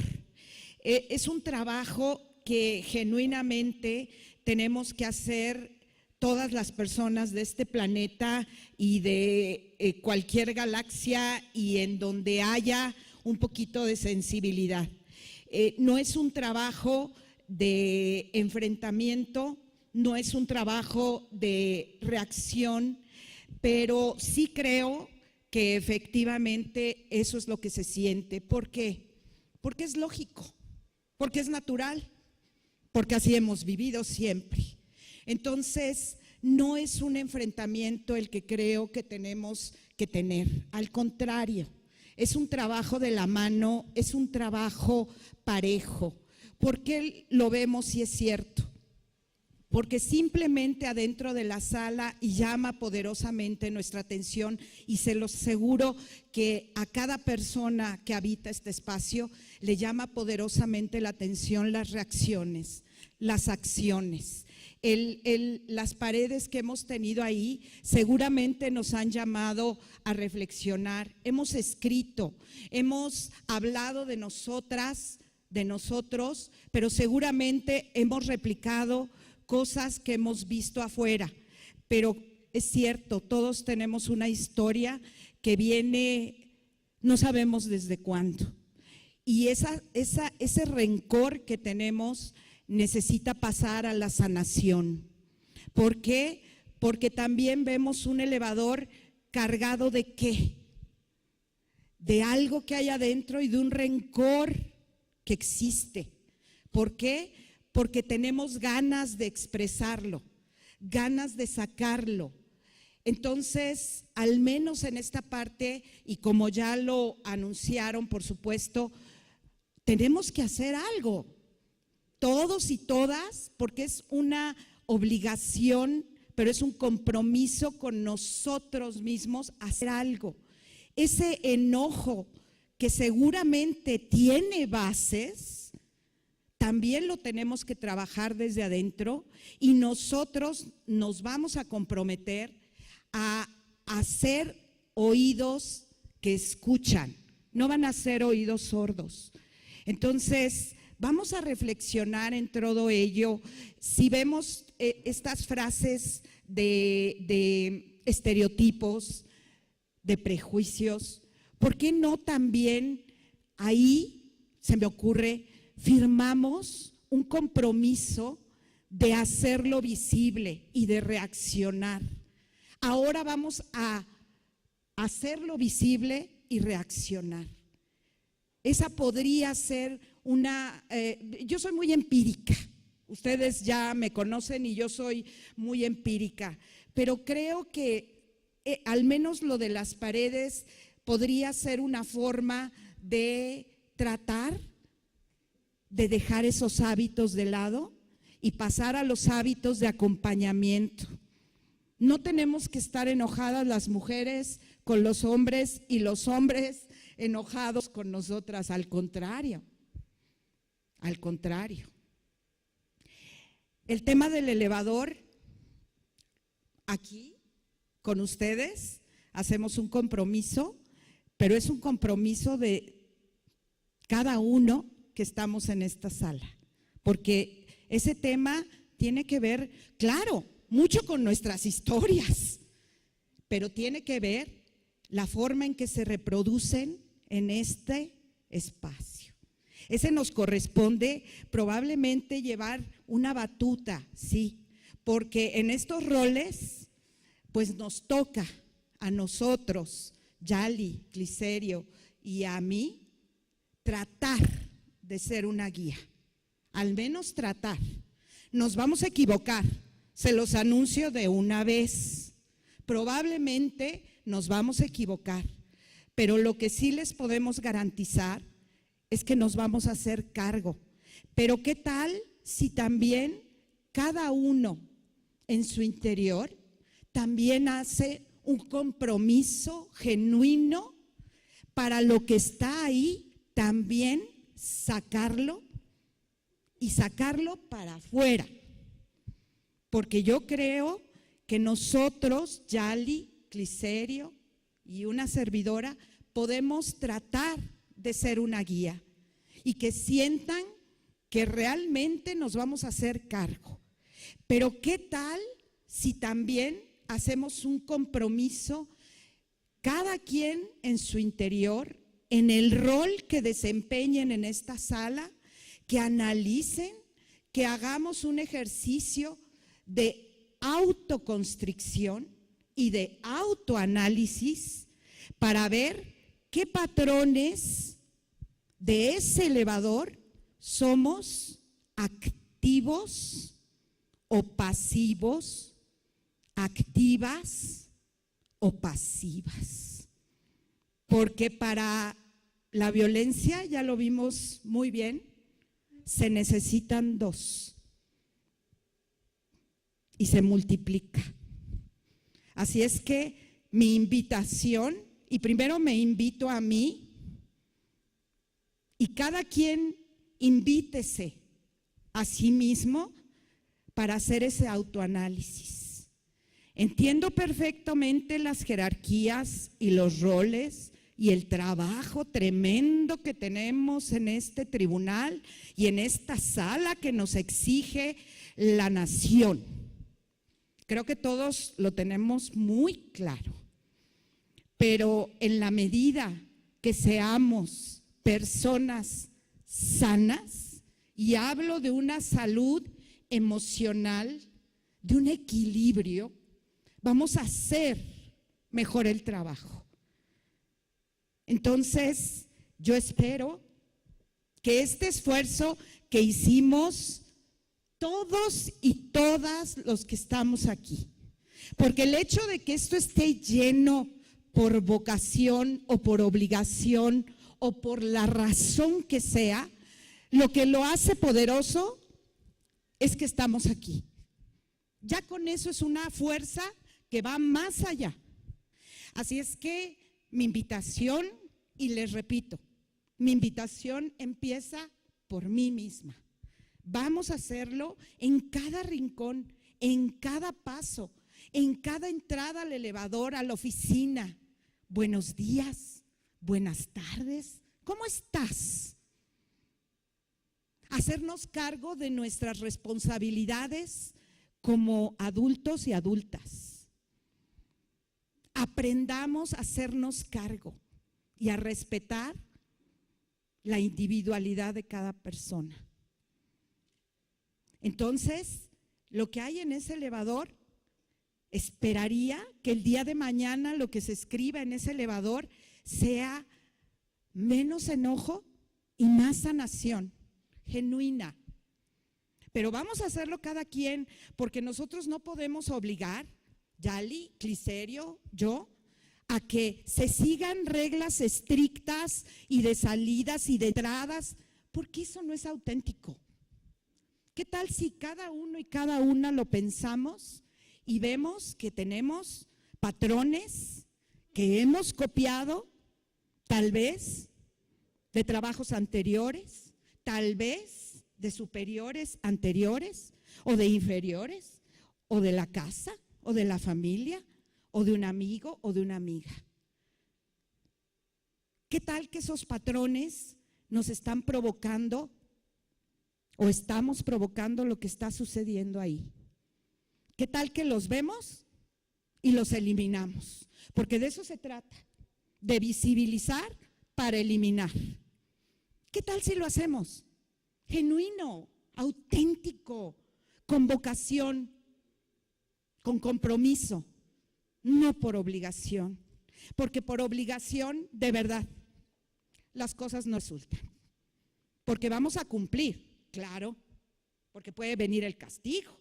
Es un trabajo que genuinamente tenemos que hacer todas las personas de este planeta y de cualquier galaxia y en donde haya un poquito de sensibilidad. No es un trabajo de enfrentamiento, no es un trabajo de reacción, pero sí creo que efectivamente eso es lo que se siente. ¿Por qué? Porque es lógico, porque es natural, porque así hemos vivido siempre. Entonces, no es un enfrentamiento el que creo que tenemos que tener, al contrario, es un trabajo de la mano, es un trabajo parejo. ¿Por qué lo vemos si es cierto? Porque simplemente adentro de la sala llama poderosamente nuestra atención y se lo aseguro que a cada persona que habita este espacio le llama poderosamente la atención las reacciones, las acciones. Las paredes que hemos tenido ahí seguramente nos han llamado a reflexionar. Hemos escrito, hemos hablado de nosotras, de nosotros, pero seguramente hemos replicado cosas que hemos visto afuera. Pero es cierto, todos tenemos una historia que viene, no sabemos desde cuándo. Y ese rencor que tenemos necesita pasar a la sanación. ¿Por qué? Porque también vemos un elevador cargado de qué? De algo que hay adentro y de un rencor que existe. ¿Por qué? Porque tenemos ganas de expresarlo, ganas de sacarlo. Entonces, al menos en esta parte, y como ya lo anunciaron, por supuesto, tenemos que hacer algo, todos y todas, porque es una obligación, pero es un compromiso con nosotros mismos hacer algo. Ese enojo que seguramente tiene bases, también lo tenemos que trabajar desde adentro, y nosotros nos vamos a comprometer a hacer oídos que escuchan, no van a ser oídos sordos. Entonces, vamos a reflexionar en todo ello. Si vemos estas frases de estereotipos, de prejuicios, ¿por qué no también ahí, se me ocurre, firmamos un compromiso de hacerlo visible y de reaccionar? Ahora vamos a hacerlo visible y reaccionar. Esa podría ser yo soy muy empírica, ustedes ya me conocen y yo soy muy empírica, pero creo que al menos lo de las paredes podría ser una forma de tratar de dejar esos hábitos de lado y pasar a los hábitos de acompañamiento. No tenemos que estar enojadas las mujeres con los hombres y los hombres enojados con nosotras, al contrario. Al contrario. El tema del elevador, aquí con ustedes hacemos un compromiso, pero es un compromiso de cada uno que estamos en esta sala, porque ese tema tiene que ver, claro, mucho con nuestras historias, pero tiene que ver la forma en que se reproducen en este espacio. Ese nos corresponde probablemente llevar una batuta, sí, porque en estos roles pues nos toca a nosotros, Yali, Cliserio y a mí, tratar de ser una guía, al menos tratar. Nos vamos a equivocar, se los anuncio de una vez, probablemente nos vamos a equivocar, pero lo que sí les podemos garantizar es que nos vamos a hacer cargo. Pero ¿qué tal si también cada uno en su interior también hace un compromiso genuino para lo que está ahí, también sacarlo y sacarlo para afuera? Porque yo creo que nosotros, Yali, Cliserio y una servidora, podemos tratar de ser una guía y que sientan que realmente nos vamos a hacer cargo. Pero ¿qué tal si también hacemos un compromiso, cada quien en su interior, en el rol que desempeñen en esta sala, que analicen, que hagamos un ejercicio de autoconstricción y de autoanálisis para ver qué patrones de ese elevador somos activos o pasivos, activas o pasivas. Porque para la violencia, ya lo vimos muy bien, se necesitan dos y se multiplica. Así es que mi invitación, y primero me invito a mí, y cada quien invítese a sí mismo para hacer ese autoanálisis. Entiendo perfectamente las jerarquías y los roles y el trabajo tremendo que tenemos en este tribunal y en esta sala que nos exige la nación. Creo que todos lo tenemos muy claro, pero en la medida que seamos personas sanas, y hablo de una salud emocional, de un equilibrio, vamos a hacer mejor el trabajo. Entonces, yo espero que este esfuerzo que hicimos todos y todas los que estamos aquí, porque el hecho de que esto esté lleno por vocación o por obligación o por la razón que sea, lo que lo hace poderoso es que estamos aquí. Ya con eso es una fuerza que va más allá. Así es que mi invitación, y les repito, mi invitación empieza por mí misma. Vamos a hacerlo en cada rincón, en cada paso, en cada entrada al elevador, a la oficina. Buenos días, buenas tardes, ¿cómo estás? Hacernos cargo de nuestras responsabilidades como adultos y adultas. Aprendamos a hacernos cargo y a respetar la individualidad de cada persona. Entonces, lo que hay en ese elevador, esperaría que el día de mañana lo que se escriba en ese elevador sea menos enojo y más sanación genuina. Pero vamos a hacerlo cada quien, porque nosotros no podemos obligar, Yali, Cliserio, yo, a que se sigan reglas estrictas y de salidas y de entradas, porque eso no es auténtico. ¿Qué tal si cada uno y cada una lo pensamos y vemos que tenemos patrones que hemos copiado, tal vez de trabajos anteriores, tal vez de superiores anteriores o de inferiores, o de la casa, o de la familia, o de un amigo o de una amiga? ¿Qué tal que esos patrones nos están provocando o estamos provocando lo que está sucediendo ahí? ¿Qué tal que los vemos y los eliminamos? Porque de eso se trata, de visibilizar para eliminar. ¿Qué tal si lo hacemos genuino, auténtico, con vocación, con compromiso, no por obligación? Porque por obligación, de verdad, las cosas no resultan. Porque vamos a cumplir, claro, porque puede venir el castigo.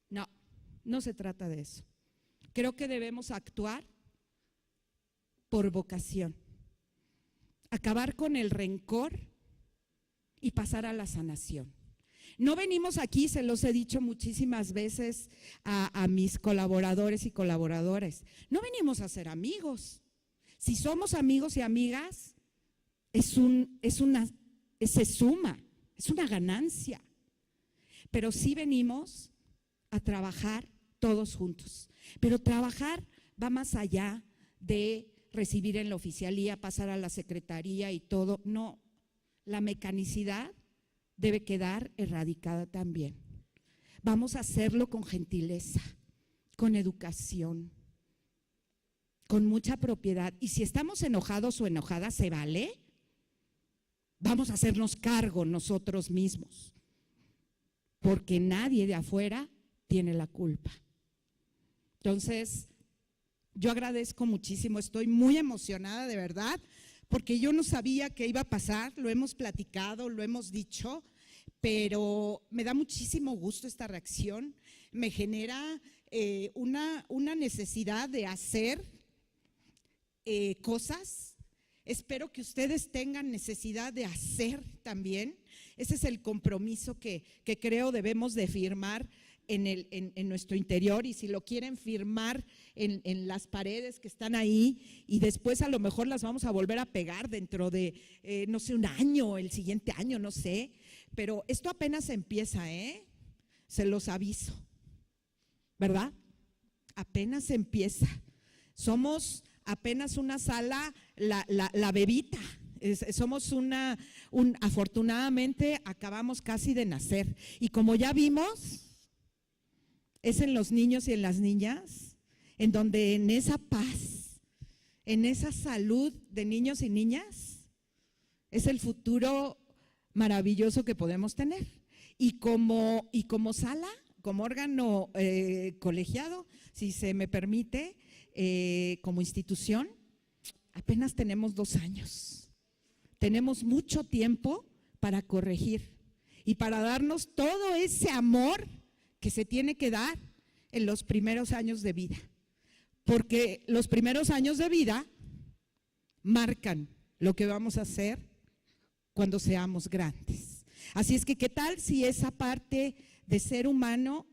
No, no se trata de eso. Creo que debemos actuar por vocación, acabar con el rencor y pasar a la sanación. No venimos aquí, se los he dicho muchísimas veces a mis colaboradores y colaboradoras, no venimos a ser amigos. Si somos amigos y amigas, se suma, es una ganancia. Pero sí venimos a trabajar todos juntos. Pero trabajar va más allá de recibir en la oficialía, pasar a la secretaría y todo. No, la mecanicidad debe quedar erradicada también. Vamos a hacerlo con gentileza, con educación, con mucha propiedad. Y si estamos enojados o enojadas, ¿se vale? Vamos a hacernos cargo nosotros mismos, porque nadie de afuera tiene la culpa. Entonces, yo agradezco muchísimo, estoy muy emocionada de verdad, porque yo no sabía qué iba a pasar, lo hemos platicado, lo hemos dicho, pero me da muchísimo gusto esta reacción, me genera una necesidad de hacer cosas. Espero que ustedes tengan necesidad de hacer también. Ese es el compromiso que creo debemos de firmar en nuestro interior, y si lo quieren firmar en las paredes que están ahí, y después a lo mejor las vamos a volver a pegar dentro de, no sé, un año, el siguiente año, no sé, pero esto apenas empieza, se los aviso, ¿verdad? Apenas empieza. Somos apenas una sala, la bebita. Somos afortunadamente acabamos casi de nacer, y como ya vimos, es en los niños y en las niñas, en donde en esa paz, en esa salud de niños y niñas, es el futuro maravilloso que podemos tener. Y como sala, como órgano colegiado, si se me permite, como institución, apenas tenemos 2 años. Tenemos mucho tiempo para corregir y para darnos todo ese amor que se tiene que dar en los primeros años de vida. Porque los primeros años de vida marcan lo que vamos a hacer cuando seamos grandes. Así es que, ¿qué tal si esa parte de ser humano,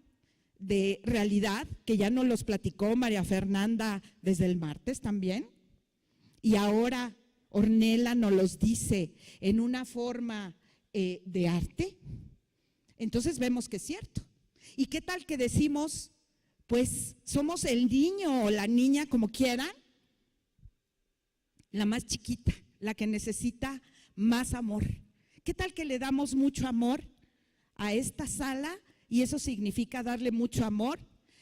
de realidad, que ya nos los platicó María Fernanda desde el martes también, y ahora Ornella nos los dice en una forma de arte? Entonces vemos que es cierto. ¿Y qué tal que decimos, pues somos el niño o la niña, como quieran, la más chiquita, la que necesita más amor? ¿Qué tal que le damos mucho amor a esta sala? Y eso significa darle mucho amor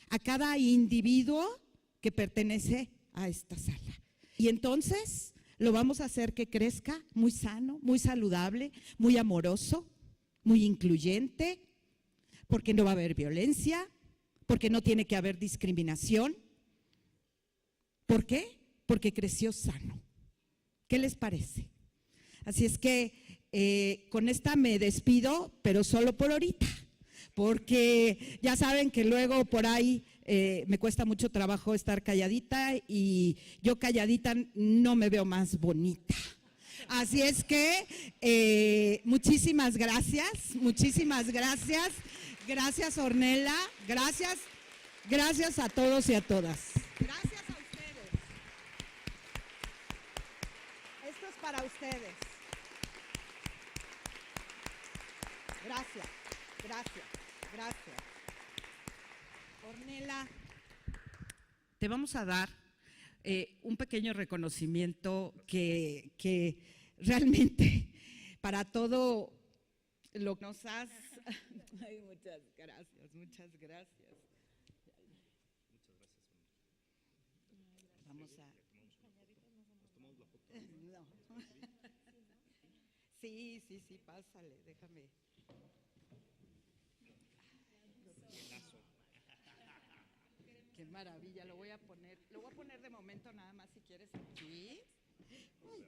a cada individuo que pertenece a esta sala. Y entonces lo vamos a hacer que crezca muy sano, muy saludable, muy amoroso, muy incluyente, porque no va a haber violencia, porque no tiene que haber discriminación. ¿Por qué? Porque creció sano. ¿Qué les parece? Así es que con esta me despido, pero solo por ahorita, porque ya saben que luego por ahí me cuesta mucho trabajo estar calladita y yo calladita no me veo más bonita. Así es que muchísimas gracias, gracias Ornella, gracias a todos y a todas. Gracias a ustedes. Esto es para ustedes. Gracias. Ornella, te vamos a dar un pequeño reconocimiento que realmente para todo lo que nos has… Ay, muchas gracias. Vamos a… No. Sí, pásale, déjame. Qué maravilla, lo voy a poner de momento nada más si quieres aquí. Uy.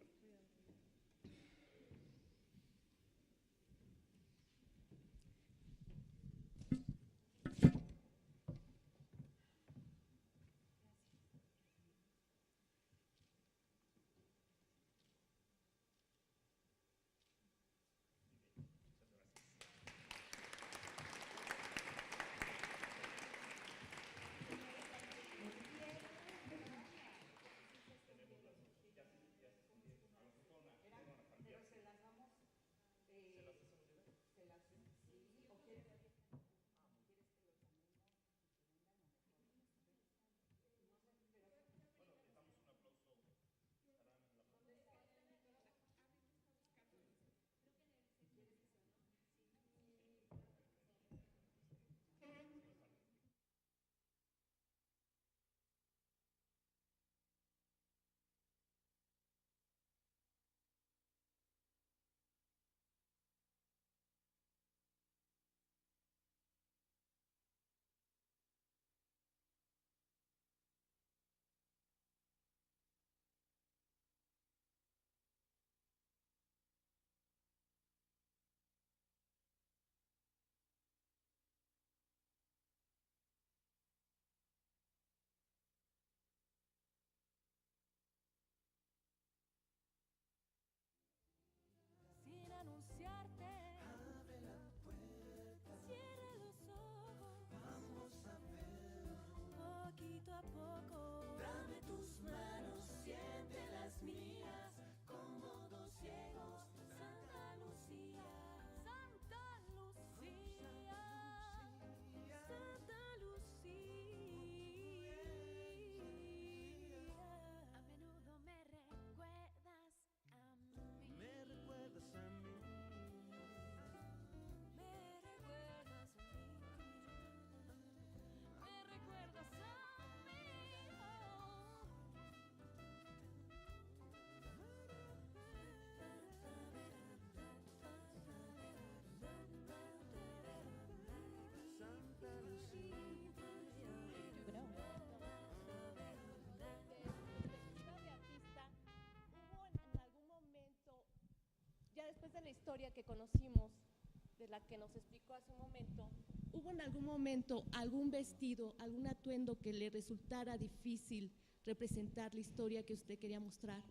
historia que conocimos, de la que nos explicó hace un momento, ¿hubo en algún momento algún vestido, algún atuendo que le resultara difícil representar la historia que usted quería mostrar?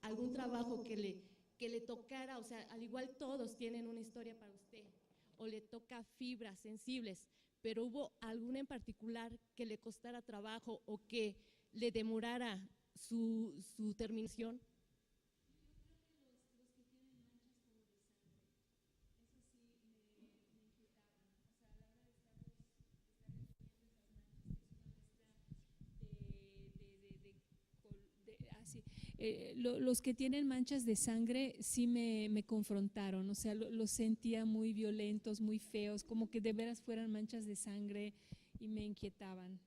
¿Algún trabajo que le tocara, o sea, al igual todos tienen una historia para usted, o le toca fibras sensibles, pero hubo alguna en particular que le costara trabajo o que le demorara su terminación? Los que tienen manchas de sangre sí me confrontaron, o sea, los sentía muy violentos, muy feos, como que de veras fueran manchas de sangre y me inquietaban.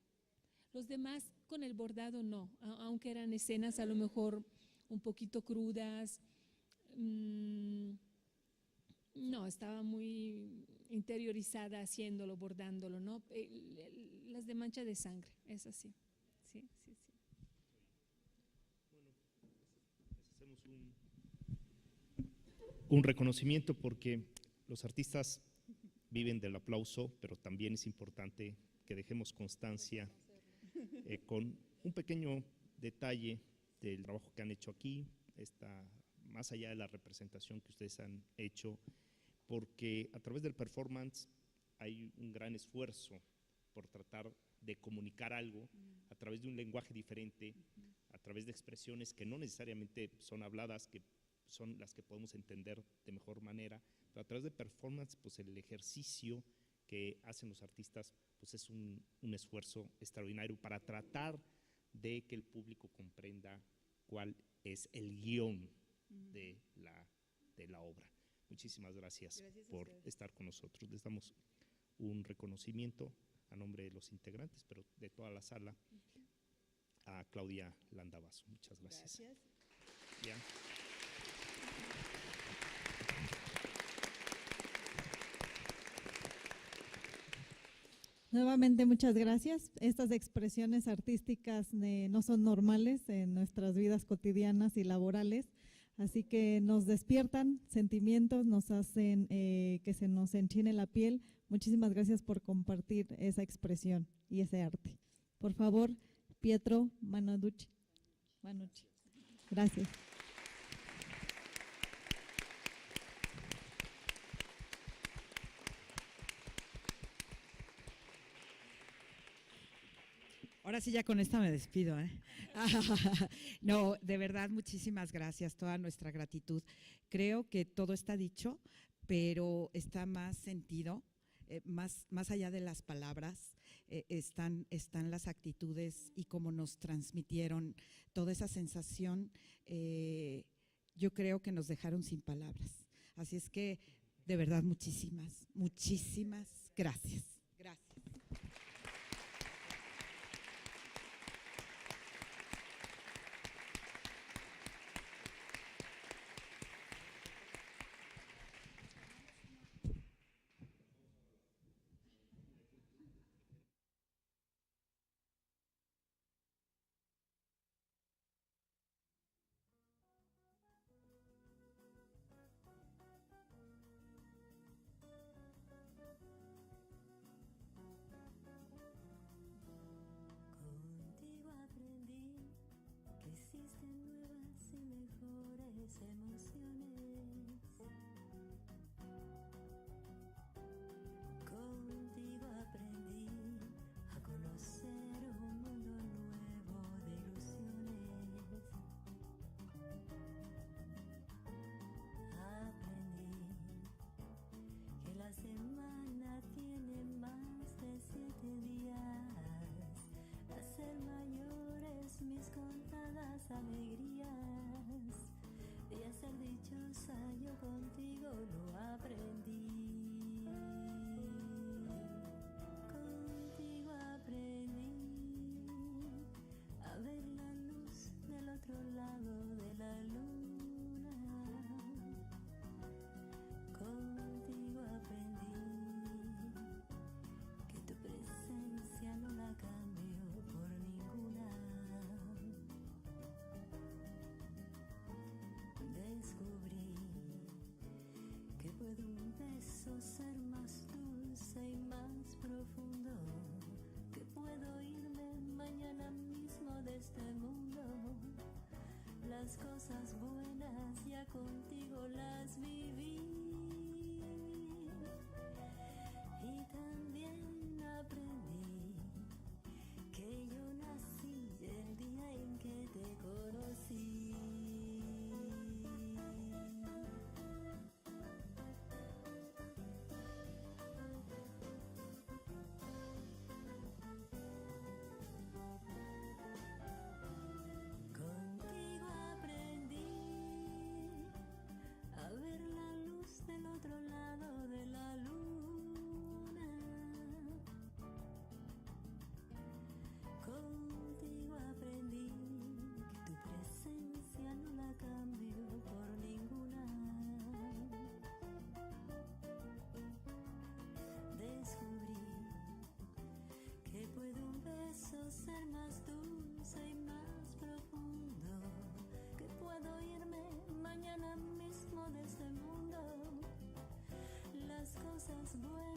Los demás con el bordado no, aunque eran escenas a lo mejor un poquito crudas, no, estaba muy interiorizada haciéndolo, bordándolo, ¿no? Las de mancha de sangre, es así, sí. Hacemos un reconocimiento porque los artistas viven del aplauso, pero también es importante que dejemos constancia con un pequeño detalle del trabajo que han hecho aquí, más allá de la representación que ustedes han hecho, porque a través del performance hay un gran esfuerzo por tratar de comunicar algo a través de un lenguaje diferente, a través de expresiones que no necesariamente son habladas, que son las que podemos entender de mejor manera, pero a través de performance, pues el ejercicio que hacen los artistas, pues es un esfuerzo extraordinario para tratar de que el público comprenda cuál es el guión de la obra. Muchísimas gracias por estar con nosotros. Les damos un reconocimiento a nombre de los integrantes, pero de toda la sala, a Claudia Landavaso. Muchas gracias. Bien. Nuevamente, muchas gracias. Estas expresiones artísticas no son normales en nuestras vidas cotidianas y laborales, así que nos despiertan sentimientos, nos hacen que se nos enchine la piel. Muchísimas gracias por compartir esa expresión y ese arte. Por favor, Pietro Manaducci. Gracias. Ahora sí, ya con esta me despido, ¿eh? No, de verdad, muchísimas gracias, toda nuestra gratitud. Creo que todo está dicho, pero está más sentido, más allá de las palabras, están las actitudes y cómo nos transmitieron toda esa sensación. Yo creo que nos dejaron sin palabras. Así es que, de verdad, muchísimas gracias. Gracias. Contigo aprendí que existen nuevas y mejores emociones. Contigo aprendí a conocer un mundo nuevo de ilusiones. Aprendí que la semana tiene más de 7 días, hacer mayores mis contadas alegrías, de hacer puede un beso ser más dulce y más profundo, que puedo irme mañana mismo de este mundo. Las cosas buenas ya contigo las viví, y también aprendí que yo nací el día en que te conocí. Contigo aprendí a ver la luz del otro lado de la luna. Contigo aprendí que tu presencia no la cambio por ninguna. Descubrí que puede un beso ser más dulce y más profundo, que puedo irme mañana mismo de este mundo. Las cosas buenas